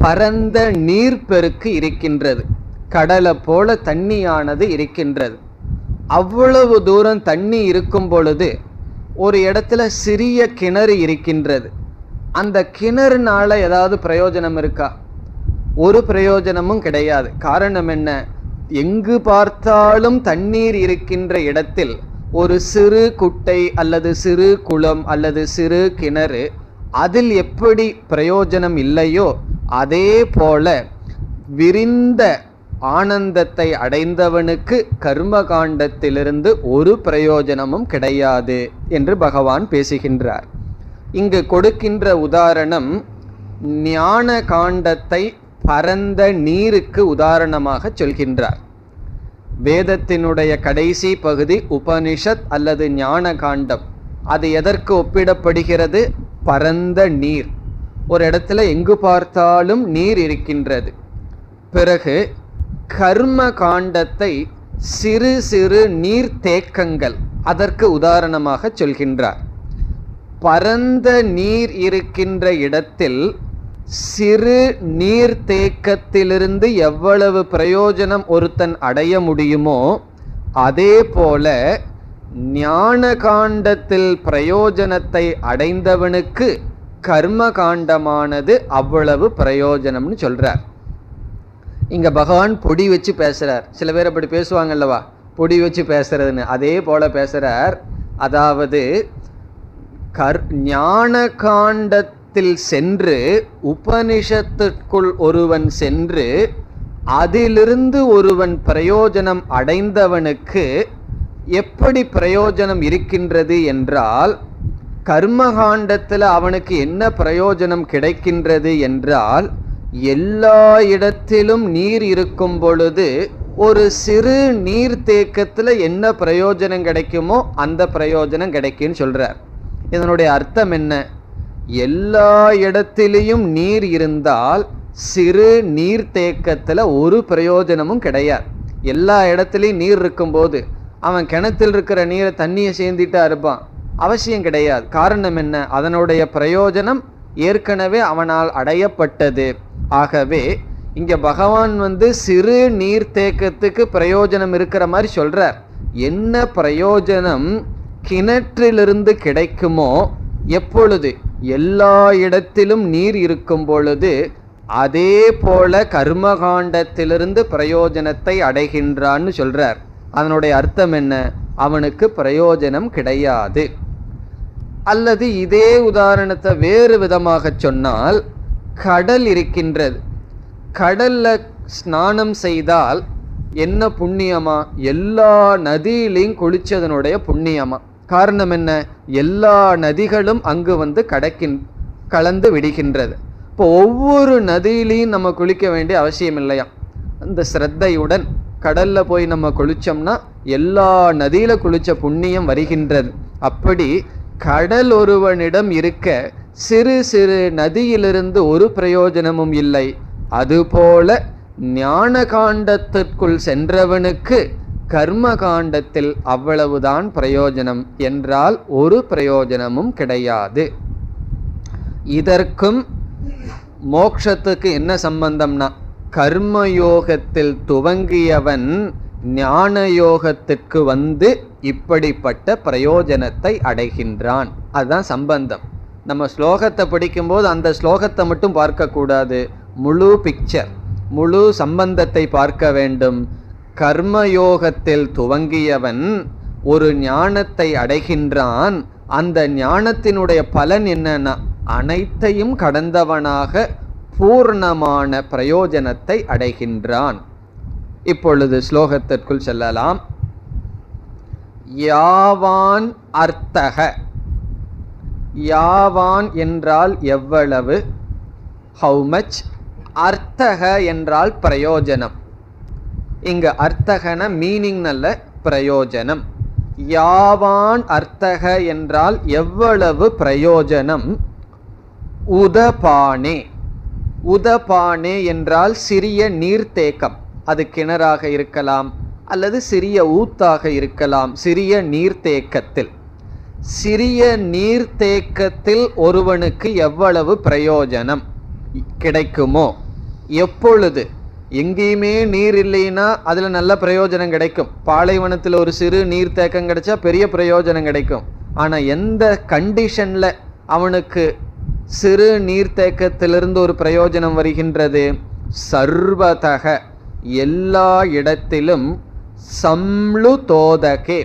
பரந்த நீர்ப்பெருக்கு இருக்கின்றது. கடலை போல தண்ணியானது இருக்கின்றது. அவ்வளவு தூரம் தண்ணி இருக்கும் பொழுது ஒரு இடத்துல சிறிய கிணறு இருக்கின்றது. அந்த கிணறுனால ஏதாவது பிரயோஜனம் இருக்கா? ஒரு பிரயோஜனமும் கிடையாது. காரணம் என்ன? எங்கு பார்த்தாலும் தண்ணீர் இருக்கின்ற இடத்தில் ஒரு சிறு குட்டை அல்லது சிறு குளம் அல்லது சிறு கிணறு, அதில் எப்படி பிரயோஜனம் இல்லையோ அதே போல விரிந்த ஆனந்தத்தை அடைந்தவனுக்கு கர்மகாண்டத்திலிருந்து ஒரு பிரயோஜனமும் கிடையாது என்று பகவான் பேசுகின்றார். இங்கு கொடுக்கின்ற உதாரணம் ஞான காண்டத்தை பரந்த நீருக்கு உதாரணமாக சொல்கின்றார். வேதத்தினுடைய கடைசி பகுதி உபனிஷத் அல்லது ஞான காண்டம். அது எதற்கு ஒப்பிடப்படுகிறது? பரந்த நீர். ஒரு இடத்துல எங்கு பார்த்தாலும் நீர் இருக்கின்றது. பிறகு கர்ம காண்டத்தை சிறு சிறு நீர் தேக்கங்கள் அதற்கு உதாரணமாக சொல்கின்றார். பரந்த நீர் இருக்கின்ற இடத்தில் சிறு நீர் தேக்கத்திலிருந்து எவ்வளவு பிரயோஜனம் ஒருத்தன் அடைய முடியுமோ அதே போல ஞான காண்டத்தில் பிரயோஜனத்தை அடைந்தவனுக்கு கர்ம காண்டமானது அவ்வளவு பிரயோஜனம்னு சொல்றார். இங்க பகவான் பொடி வச்சு பேசுறார். சில பேர் அப்படி பேசுவாங்கல்லவா, பொடி வச்சு பேசுறதுன்னு, அதே போல பேசுறார். அதாவது ஞான காண்டத்தில் சென்று உபனிஷத்திற்குள் ஒருவன் சென்று அதிலிருந்து ஒருவன் பிரயோஜனம் அடைந்தவனுக்கு எப்படி பிரயோஜனம் இருக்கின்றது என்றால், கர்மகாண்டத்தில் அவனுக்கு என்ன பிரயோஜனம் கிடைக்கின்றது என்றால், எல்லா இடத்திலும் நீர் இருக்கும் பொழுது ஒரு சிறு நீர் தேக்கத்தில் என்ன பிரயோஜனம் கிடைக்குமோ அந்த பிரயோஜனம் கிடைக்குன்னு சொல்றார். இதனுடைய அர்த்தம் என்ன? எல்லா இடத்திலையும் நீர் இருந்தால் சிறு நீர் தேக்கத்தில் ஒரு பிரயோஜனமும் கிடையாது. எல்லா இடத்துலையும் நீர் இருக்கும்போது அவன் கிணத்தில் இருக்கிற நீரை தண்ணியை சேர்ந்துட்டா இருப்பான்? அவசியம் கிடையாது. காரணம் என்ன? அதனுடைய பிரயோஜனம் ஏற்கனவே அவனால் அடையப்பட்டது. ஆகவே இங்க பகவான் சிறு நீர் தேக்கத்துக்கு பிரயோஜனம் இருக்கிற மாதிரி சொல்றார். என்ன பிரயோஜனம் கிணற்றிலிருந்து கிடைக்குமோ எப்பொழுது? எல்லா இடத்திலும் நீர் இருக்கும் பொழுது. அதே போல கர்மகாண்டத்திலிருந்து பிரயோஜனத்தை அடைகின்றான்னு சொல்றார். அதனுடைய அர்த்தம் என்ன? அவனுக்கு பிரயோஜனம் கிடையாது. அல்லது இதே உதாரணத்தை வேறு விதமாக சொன்னால், கடல் இருக்கின்றது. கடல்ல ஸ்நானம் செய்தால் என்ன புண்ணியமா? எல்லா நதியிலையும் குளிச்சதனுடைய புண்ணியமா? காரணம் என்ன? எல்லா நதிகளும் அங்கு கலந்து விடுகின்றது. இப்போ ஒவ்வொரு நதியிலையும் நம்ம குளிக்க வேண்டிய அவசியம் இல்லையா? அந்த ஸ்ரத்தையுடன் கடல்ல போய் நம்ம குளிச்சோம்னா எல்லா நதியில குளிச்ச புண்ணியம் வருகின்றது. அப்படி கடல் ஒருவனிடம் இருக்க சிறு சிறு நதியிலிருந்து ஒரு பிரயோஜனமும் இல்லை. அதுபோல ஞான காண்டத்திற்குள் சென்றவனுக்கு கர்ம காண்டத்தில் அவ்வளவுதான் பிரயோஜனம் என்றால் ஒரு பிரயோஜனமும் கிடையாது. இதற்கும் மோட்சத்துக்கு என்ன சம்பந்தம்னா, கர்மயோகத்தில் துவங்கியவன் ஞான யோகத்திற்கு வந்து இப்படிப்பட்ட பிரயோஜனத்தை அடைகின்றான். அதுதான் சம்பந்தம். நம்ம ஸ்லோகத்தை படிக்கும்போது அந்த ஸ்லோகத்தை மட்டும் பார்க்கக்கூடாது, முழு பிக்சர், முழு சம்பந்தத்தை பார்க்க வேண்டும். கர்மயோகத்தில் துவங்கியவன் ஒரு ஞானத்தை அடைகின்றான். அந்த ஞானத்தினுடைய பலன் என்னன்னா, அனைத்தையும் கடந்தவனாக பூர்ணமான பிரயோஜனத்தை அடைகின்றான். இப்பொழுது ஸ்லோகத்திற்குள் செல்லலாம். யாவான் அர்த்தக, யாவான் என்றால் எவ்வளவு, ஹவு மச், அர்த்தக என்றால் பிரயோஜனம். இங்கு அர்த்தகன மீனிங் அல்ல, பிரயோஜனம். யாவான் அர்த்தக என்றால் எவ்வளவு பிரயோஜனம். உதபானே, உதபானே என்றால் சிறிய நீர்த்தேக்கம், அது கிணறாக இருக்கலாம் அல்லது சிறிய ஊத்தாக இருக்கலாம். சிறிய நீர்த்தேக்கத்தில், சிறிய நீர்த்தேக்கத்தில் ஒருவனுக்கு எவ்வளவு பிரயோஜனம் கிடைக்குமோ, எப்பொழுது எங்கேயுமே நீர் இல்லைன்னா அதில் நல்ல பிரயோஜனம் கிடைக்கும். பாலைவனத்தில் ஒரு சிறு நீர்த்தேக்கம் கிடைச்சா பெரிய பிரயோஜனம் கிடைக்கும். ஆனால் எந்த கண்டிஷனில் அவனுக்கு சிறு நீர்த்தேக்கத்திலிருந்து ஒரு பிரயோஜனம் வருகின்றது, சர்வதக எல்லா இடத்திலும், சம்ளுதோதகே,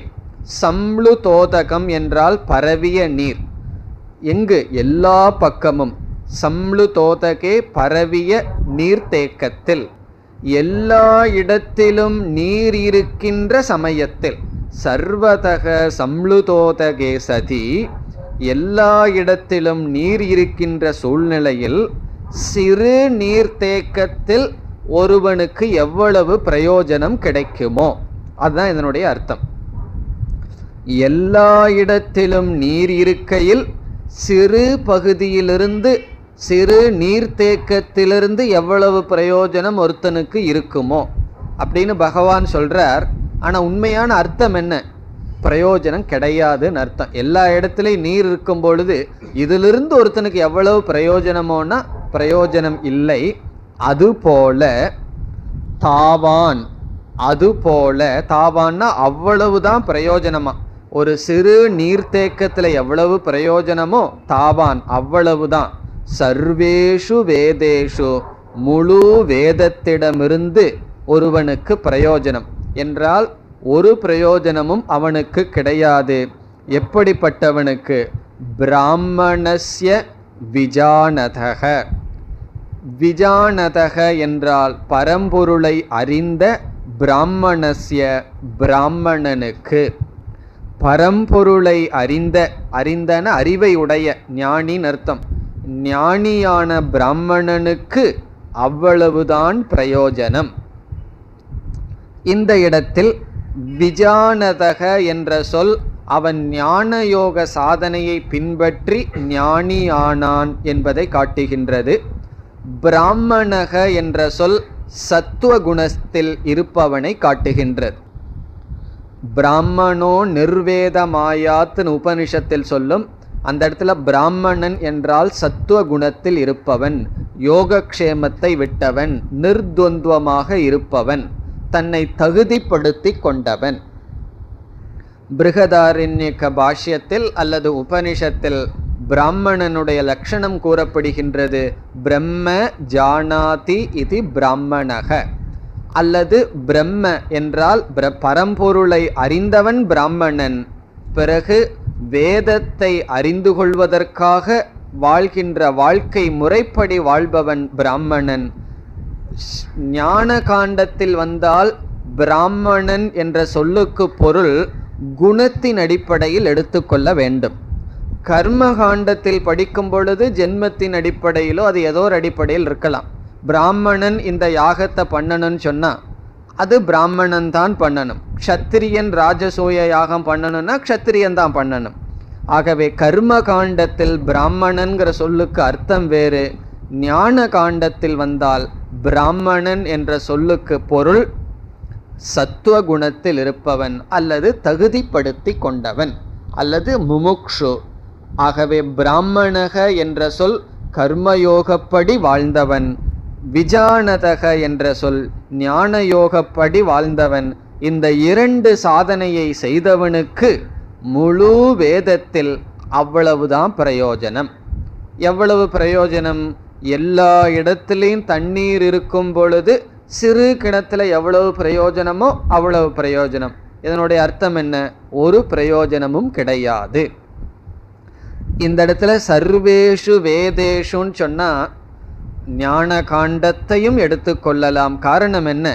சம்ளுதோதகம் என்றால் பரவிய நீர், எங்கு எல்லா பக்கமும், சம்ளுதோதகே பரவிய நீர்த்தேக்கத்தில், எல்லா இடத்திலும் நீர் இருக்கின்ற சமயத்தில், சர்வதக சம்ளுதோதகே சதி, எல்லா இடத்திலும் நீர் இருக்கின்ற சூழ்நிலையில் சிறு நீர்த்தேக்கத்தில் ஒருவனுக்கு எவ்வளவு பிரயோஜனம் கிடைக்குமோ, அதுதான் இதனுடைய அர்த்தம். எல்லா இடத்திலும் நீர் இருக்கையில் சிறு பகுதியிலிருந்து, சிறு நீர்த்தேக்கத்திலிருந்து எவ்வளவு பிரயோஜனம் ஒருத்தனுக்கு இருக்குமோ அப்படின்னு பகவான் சொல்றார். ஆனால் உண்மையான அர்த்தம் என்ன, பிரயோஜனம் கிடையாதுன்னு அர்த்தம். எல்லா இடத்துலையும் நீர் இருக்கும் பொழுது இதிலிருந்து ஒருத்தனுக்கு எவ்வளவு பிரயோஜனமோனா பிரயோஜனம் இல்லை. அதுபோல தாவான், அதுபோல தாவான்னா அவ்வளவுதான் பிரயோஜனமா. ஒரு சிறு நீர்த்தேக்கத்தில் எவ்வளவு பிரயோஜனமோ தாவான் அவ்வளவுதான். சர்வேஷு வேதேஷு, முழு வேதத்திடமிருந்து ஒருவனுக்கு பிரயோஜனம் என்றால் ஒரு பிரயோஜனமும் அவனுக்கு கிடையாது. எப்படிப்பட்டவனுக்கு, பிராமணஸ்ய விஜானதக, விஜானதக என்றால் பரம்பொருளை அறிந்த, பிராமணஸ்ய பிராமணனுக்கு, பரம்பொருளை அறிந்த, அறிந்தன அறிவை உடைய, ஞானின் அர்த்தம், ஞானியான பிராமணனுக்கு அவ்வளவுதான் பிரயோஜனம். இந்த இடத்தில் விஜானதக என்ற சொல் அவன் ஞான யோக சாதனையை பின்பற்றி ஞானி ஆனான் என்பதை காட்டுகின்றது. பிராமணக என்ற சொல் சத்துவ குணத்தில் இருப்பவனை காட்டுகின்றது. பிராமணோ நிர்வேதமாயாத்னு உபனிஷத்தில் சொல்லும். அந்த இடத்துல பிராமணன் என்றால் சத்துவ குணத்தில் இருப்பவன், யோகக்ஷேமத்தை விட்டவன், நிர்த்வந்துவமாக இருப்பவன், தன்னை தகுதிப்படுத்தி கொண்டவன். பிருகதாரண்யக பாஷ்யத்தில் அல்லது உபனிஷத்தில் பிராமணனுடைய லட்சணம் கூறப்படுகின்றது. பிரம்ம ஜானாதி இது பிராமணக, அல்லது பிரம்ம என்றால் பரம்பொருளை அறிந்தவன் பிராமணன். பிறகு வேதத்தை அறிந்து கொள்வதற்காக வாழ்கின்ற வாழ்க்கை முறைப்படி வாழ்பவன் பிராமணன். ஞான காண்டத்தில் வந்தால் பிராமணன் என்ற சொல்லுக்கு பொருள் குணத்தின் அடிப்படையில் எடுத்துக்கொள்ள வேண்டும். கர்ம காண்டத்தில் படிக்கும் பொழுது ஜென்மத்தின் அடிப்படையிலோ அது ஏதோ ஒரு அடிப்படையில் இருக்கலாம். பிராமணன் இந்த யாகத்தை பண்ணணும்னு சொன்னா அது பிராமணன் தான் பண்ணணும். க்ஷத்திரியன் ராஜசூய யாகம் பண்ணணும்னா க்ஷத்திரியன் தான் பண்ணணும். ஆகவே கர்ம காண்டத்தில் பிராமணன்கிற சொல்லுக்கு அர்த்தம் வேறு, ஞான காண்டத்தில் வந்தால் பிராமணன் என்ற சொல்லுக்கு பொருள் சத்துவகுணத்தில் இருப்பவன் அல்லது தகுதிப்படுத்தி கொண்டவன் அல்லது முமுக்ஷு. ஆகவே பிராமணக என்ற சொல் கர்மயோகப்படி வாழ்ந்தவன், விஜானதக என்ற சொல் ஞானயோகப்படி வாழ்ந்தவன். இந்த இரண்டு சாதனையை செய்தவனுக்கு முழு வேதத்தில் அவ்வளவுதான் பிரயோஜனம். எவ்வளவு பிரயோஜனம்? எல்லா இடத்திலையும் தண்ணீர் இருக்கும் பொழுது சிறு கிணத்துல எவ்வளவு பிரயோஜனமோ அவ்வளவு பிரயோஜனம். இதனுடைய அர்த்தம் என்ன? ஒரு பிரயோஜனமும் கிடையாது. இந்த இடத்துல சர்வேஷு வேதேஷுன்னு சொன்னா ஞான காண்டத்தையும் எடுத்துக்கொள்ளலாம். காரணம் என்ன?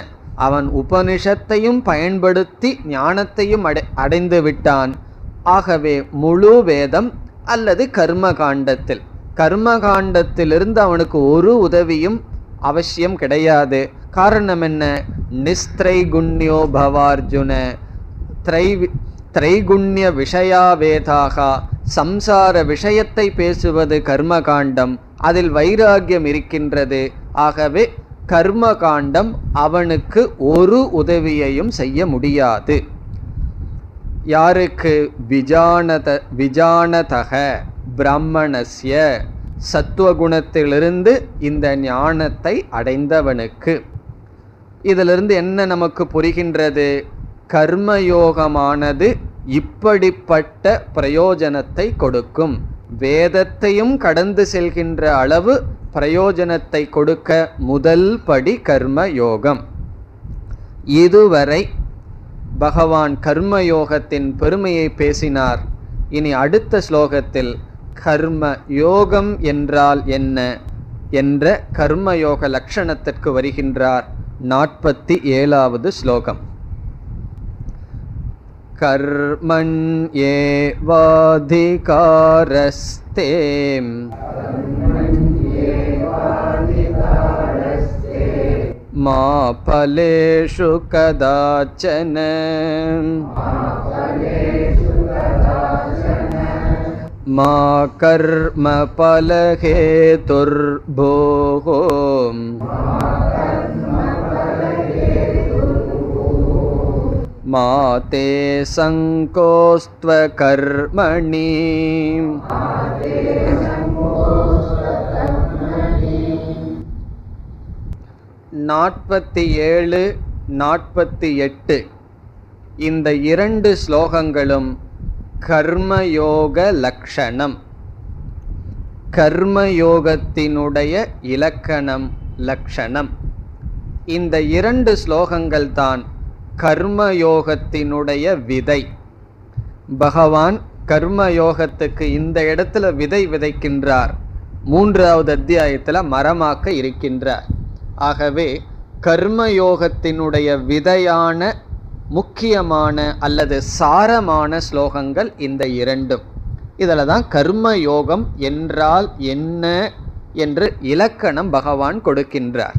அவன் உபனிஷத்தையும் பயன்படுத்தி ஞானத்தையும் அடைந்து விட்டான். ஆகவே முழு வேதம் அல்லது கர்ம காண்டத்தில், கர்ம காண்டத்திலிருந்து அவனுக்கு ஒரு உதவியும் அவசியம் கிடையாது. காரணம் என்ன? நிஸ்திரைகுண்யோ பவார்ஜுன, திரைகுண்ய விஷயா வேதாகா, சம்சார விஷயத்தை பேசுவது கர்ம காண்டம், அதில் வைராகியம் இருக்கின்றது. ஆகவே கர்ம காண்டம் அவனுக்கு ஒரு உதவியையும் செய்ய முடியாது. யாருக்கு? விஜானதக பிராமணஸ்ய, சத்துவகுணத்திலிருந்து இந்த ஞானத்தை அடைந்தவனுக்கு. இதிலிருந்து என்ன நமக்கு புரிகின்றது? கர்மயோகமானது இப்படிப்பட்ட பிரயோஜனத்தை கொடுக்கும். வேதத்தையும் கடந்து செல்கின்ற அளவு பிரயோஜனத்தை கொடுக்க முதல் படி கர்மயோகம். இதுவரை பகவான் கர்மயோகத்தின் பெருமையை பேசினார். இனி அடுத்த ஸ்லோகத்தில் கர்ம யோகம் என்றால் என்ன என்ற கர்மயோக லட்சணத்திற்கு வருகின்றார். 47வது ஸ்லோகம். கர்மண்யேவாதிகாரஸ்தே மா பலேஷு கதாச்சன மா கர்ம பலஹேதுர்போஹோ மா தே சங்கோஸ்த்வ கர்மணி. 47, 48 இந்த இரண்டு ஸ்லோகங்களும் கர்மயோக லக்ஷணம், கர்மயோகத்தினுடைய இலக்கணம், லக்ஷணம். இந்த இரண்டு ஸ்லோகங்கள் தான் கர்மயோகத்தினுடைய விதை. பகவான் கர்மயோகத்துக்கு இந்த இடத்துல விதை விதைக்கின்றார். 3வது அத்தியாயத்தில் மரமாக்க இருக்கின்றார். ஆகவே கர்மயோகத்தினுடைய விதையான முக்கியமான அல்லது சாரமான ஸ்லோகங்கள் இந்த இரண்டும். இதில் தான் கர்மயோகம் என்றால் என்ன என்று இலக்கணம் பகவான் கொடுக்கின்றார்.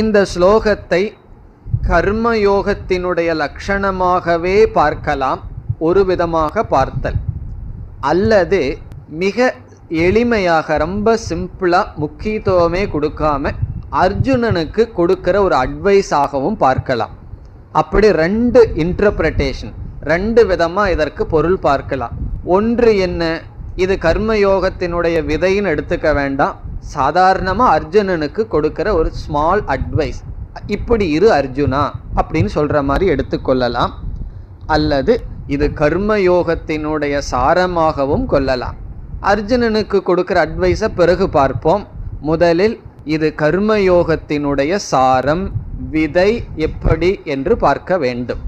இந்த ஸ்லோகத்தை கர்மயோகத்தினுடைய லட்சணமாகவே பார்க்கலாம், ஒரு விதமாக பார்த்தல், அல்லது மிக எளிமையாக ரொம்ப சிம்பிளாக முக்கியத்துவமே கொடுக்காம அர்ஜுனனுக்கு கொடுக்கிற ஒரு அட்வைஸாகவும் பார்க்கலாம். அப்படி 2 இன்டர்பிரட்டேஷன், 2 விதமாக இதற்கு பொருள் பார்க்கலாம். ஒன்று என்ன? இது கர்மயோகத்தினுடைய விதைன்னு எடுத்துக்க வேண்டாம், சாதாரணமாக அர்ஜுனனுக்கு கொடுக்கிற ஒரு ஸ்மால் அட்வைஸ், இப்படி இரு அர்ஜுனா அப்படின்னு சொல்கிற மாதிரி எடுத்துக்கொள்ளலாம். அல்லது இது கர்மயோகத்தினுடைய சாரமாகவும் கொள்ளலாம். அர்ஜுனனுக்கு கொடுக்கிற அட்வைஸை பிறகு பார்ப்போம். முதலில் இது கர்மயோகத்தினுடைய சாரம், விதை எப்படி என்று பார்க்க வேண்டும்.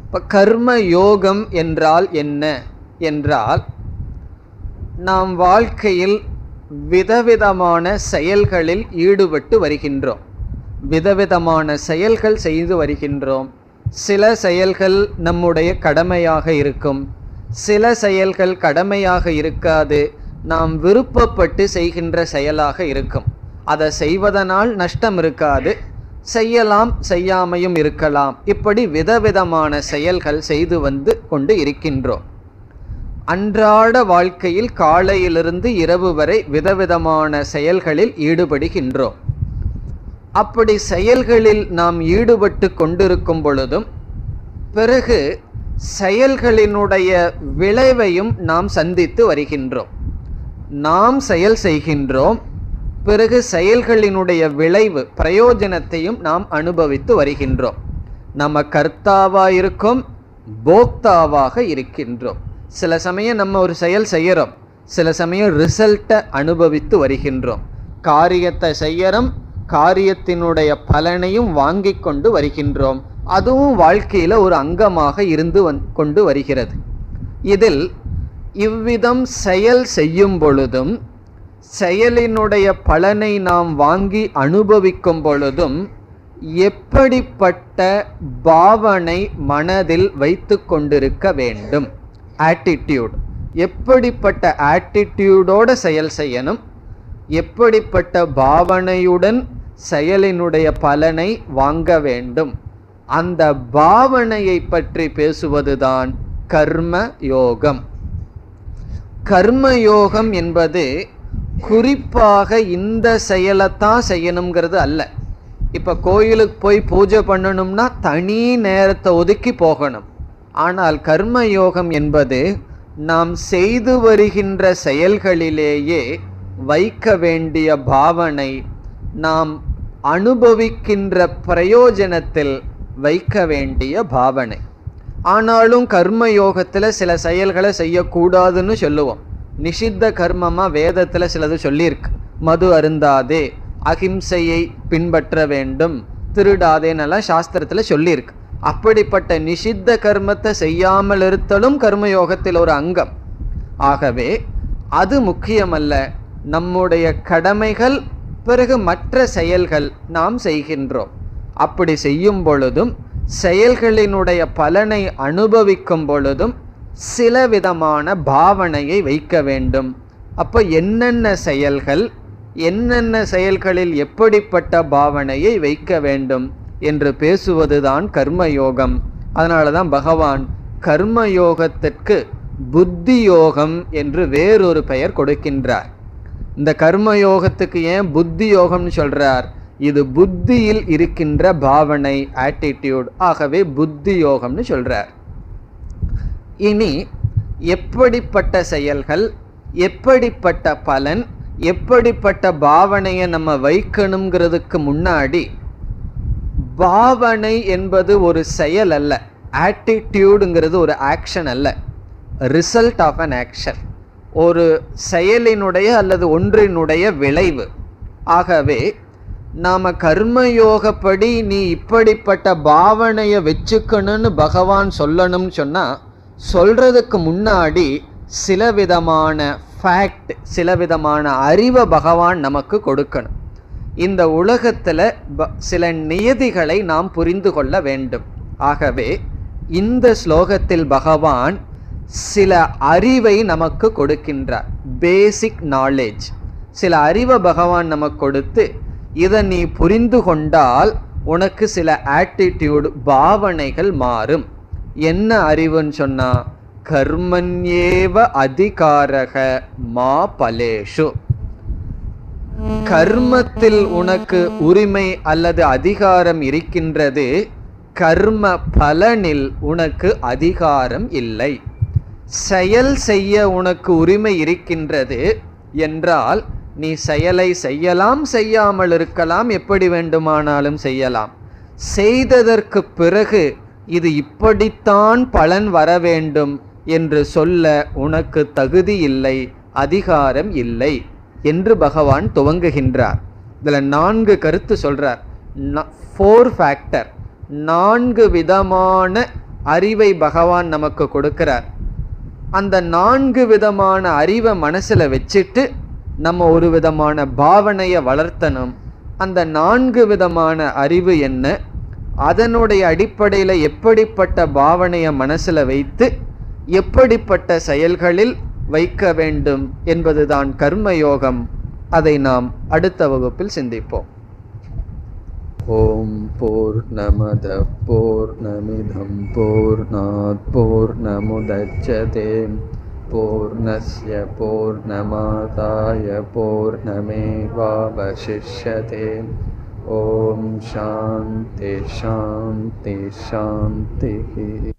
இப்போ கர்மயோகம் என்றால் என்ன என்றால், நாம் வாழ்க்கையில் விதவிதமான செயல்களில் ஈடுபட்டு வருகின்றோம், விதவிதமான செயல்கள் செய்து வருகின்றோம். சில செயல்கள் நம்முடைய கடமையாக இருக்கும், சில செயல்கள் கடமையாக இருக்காது, நாம் விருப்பப்பட்டு செய்கின்ற செயலாக இருக்கும். அதை செய்வதனால் நஷ்டம் இருக்காது, செய்யலாம் செய்யாமையும் இருக்கலாம். இப்படி விதவிதமான செயல்கள் செய்து வந்து கொண்டு இருக்கின்றோம். அன்றாட வாழ்க்கையில் காலையிலிருந்து இரவு வரை விதவிதமான செயல்களில் ஈடுபடுகின்றோம். அப்படி செயல்களில் நாம் ஈடுபட்டு கொண்டிருக்கும் பொழுதும் பிறகு செயல்களினுடைய விளைவையும் நாம் சந்தித்து வருகின்றோம். நாம் செயல் செய்கின்றோம், பிறகு செயல்களினுடைய விளைவு பிரயோஜனத்தையும் நாம் அனுபவித்து வருகின்றோம். நம்ம கர்த்தாவாக இருக்கும், போக்தாவாக இருக்கின்றோம். சில சமயம் நம்ம ஒரு செயல் செய்கிறோம், சில சமயம் ரிசல்ட்டை அனுபவித்து வருகின்றோம். காரியத்தை செய்யறோம், காரியத்தினுடைய பலனையும் வாங்கி கொண்டு வருகின்றோம். அதுவும் வாழ்க்கையில் ஒரு அங்கமாக இருந்து கொண்டு வருகிறது. இதில் இவ்விதம் செயல் செய்யும் பொழுதும் செயலினுடைய பலனை நாம் வாங்கி அனுபவிக்கும் பொழுதும் எப்படிப்பட்ட பாவனை மனதில் வைத்து கொண்டிருக்க வேண்டும்? ஆட்டிடியூட், எப்படிப்பட்ட ஆட்டிடியூடோட செயல் செய்யணும், எப்படிப்பட்ட பாவனையுடன் செயலினுடைய பலனை வாங்க வேண்டும், அந்த பாவனையை பற்றி பேசுவதுதான் கர்ம யோகம். கர்ம யோகம் என்பது குறிப்பாக இந்த செயலைத்தான் செய்யணுங்கிறது அல்ல. இப்போ கோயிலுக்கு போய் பூஜை பண்ணணும்னா தனி நேரத்தை ஒதுக்கி போகணும். ஆனால் கர்ம யோகம் என்பது நாம் செய்து வருகின்ற செயல்களிலேயே வைக்க வேண்டிய பாவனை, நாம் அனுபவிக்கின்ற பிரயோஜனத்தில் வைக்க வேண்டிய பாவனை. ஆனாலும் கர்ம யோகத்தில் சில செயல்களை செய்யக்கூடாதுன்னு சொல்லுவோம். நிஷித்த கர்மமாக வேதத்தில் சிலது சொல்லியிருக்கு. மது அருந்தாதே, அகிம்சையை பின்பற்ற வேண்டும், திருடாதேன்னெல்லாம் சாஸ்திரத்தில் சொல்லியிருக்கு. அப்படிப்பட்ட நிஷித்த கர்மத்தை செய்யாமல் இருத்தலும் கர்மயோகத்தில் ஒரு அங்கம். ஆகவே அது முக்கியமல்ல. நம்முடைய கடமைகள், பிறகு மற்ற செயல்கள் நாம் செய்கின்றோம். அப்படி செய்யும் பொழுதும் செயல்களினுடைய பலனை அனுபவிக்கும் பொழுதும் சில விதமான பாவனையை வைக்க வேண்டும். அப்போ என்னென்ன செயல்கள், என்னென்ன செயல்களில் எப்படிப்பட்ட பாவனையை வைக்க வேண்டும் என்று பேசுவதுதான் கர்மயோகம். அதனால தான் பகவான் கர்மயோகத்திற்கு புத்தி யோகம் என்று வேறொரு பெயர் கொடுக்கின்றார். இந்த கர்மயோகத்துக்கு ஏன் புத்தி யோகம்னு சொல்றார்? இது புத்தியில் இருக்கின்ற பாவனை, ஆட்டிடியூட். ஆகவே புத்தி யோகம்னு சொல்றார். இனி எப்படிப்பட்ட செயல்கள், எப்படிப்பட்ட பலன், எப்படிப்பட்ட பாவனையை நம்ம வைக்கணுங்கிறதுக்கு முன்னாடி, பாவனை என்பது ஒரு செயல் அல்ல, ஆட்டிடியூடுங்கிறது ஒரு ஆக்ஷன் அல்ல, ரிசல்ட் ஆஃப் அன் ஆக்ஷன், ஒரு செயலினுடைய அல்லது ஒன்றினுடைய விளைவு. ஆகவே நாம் கர்மயோகப்படி நீ இப்படிப்பட்ட பாவனையை வச்சுக்கணும்னு பகவான் சொல்லணும்னு சொன்னால், சொல்கிறதுக்கு முன்னாடி சில விதமான ஃபேக்ட், சில விதமான அறிவை பகவான் நமக்கு கொடுக்கணும். இந்த உலகத்தில் சில நியதிகளை நாம் புரிந்து கொள்ள வேண்டும். ஆகவே இந்த ஸ்லோகத்தில் பகவான் சில அறிவை நமக்கு கொடுக்கின்றார். பேசிக் நாலேஜ், சில அறிவை பகவான் நமக்கு கொடுத்து, இதை நீ புரிந்து கொண்டால் உனக்கு சில ஆட்டிடியூட், பாவனைகள் மாறும். என்ன அறிவுன்னு சொன்னா, கர்மண்யேவ அதிகாரக மா பலேஷு. கர்மத்தில் உனக்கு உரிமை அல்லது அதிகாரம் இருக்கின்றது, கர்ம பலனில் உனக்கு அதிகாரம் இல்லை. செயல் செய்ய உனக்கு உரிமை இருக்கின்றது என்றால் நீ செயலை செய்யலாம், செய்யாமல் இருக்கலாம், எப்படி வேண்டுமானாலும் செய்யலாம். செய்ததற்கு பிறகு இது இப்படித்தான் பலன் வர வேண்டும் என்று சொல்ல உனக்கு தகுதி இல்லை, அதிகாரம் இல்லை என்று பகவான் துவங்குகின்றார். இதில் 4 கருத்து சொல்றார். 4 ஃபேக்டர், 4 விதமான அறிவை பகவான் நமக்கு கொடுக்கிறார். அந்த 4 விதமான அறிவை மனசில் வச்சுட்டு நம்ம ஒரு விதமான பாவனையை வளர்த்தணும். அந்த 4 விதமான அறிவு என்ன, அதனுடைய அடிப்படையில் எப்படிப்பட்ட பாவனையை மனசில் வைத்து எப்படிப்பட்ட செயல்களில் வைக்க வேண்டும் என்பதுதான் கர்மயோகம். அதை நாம் அடுத்த வகுப்பில் சிந்திப்போம். ஓம் பூர்ணமத பூர்ணமிதம் பூர்ணாத் பூர்ணமுதச்யதே பூர்ணஸ்ய பூர்ணமாதாய பூர்ணமேவாவசிஷ்யதே. ஓம் சாந்தி ஷாந்தி ஷாந்தி.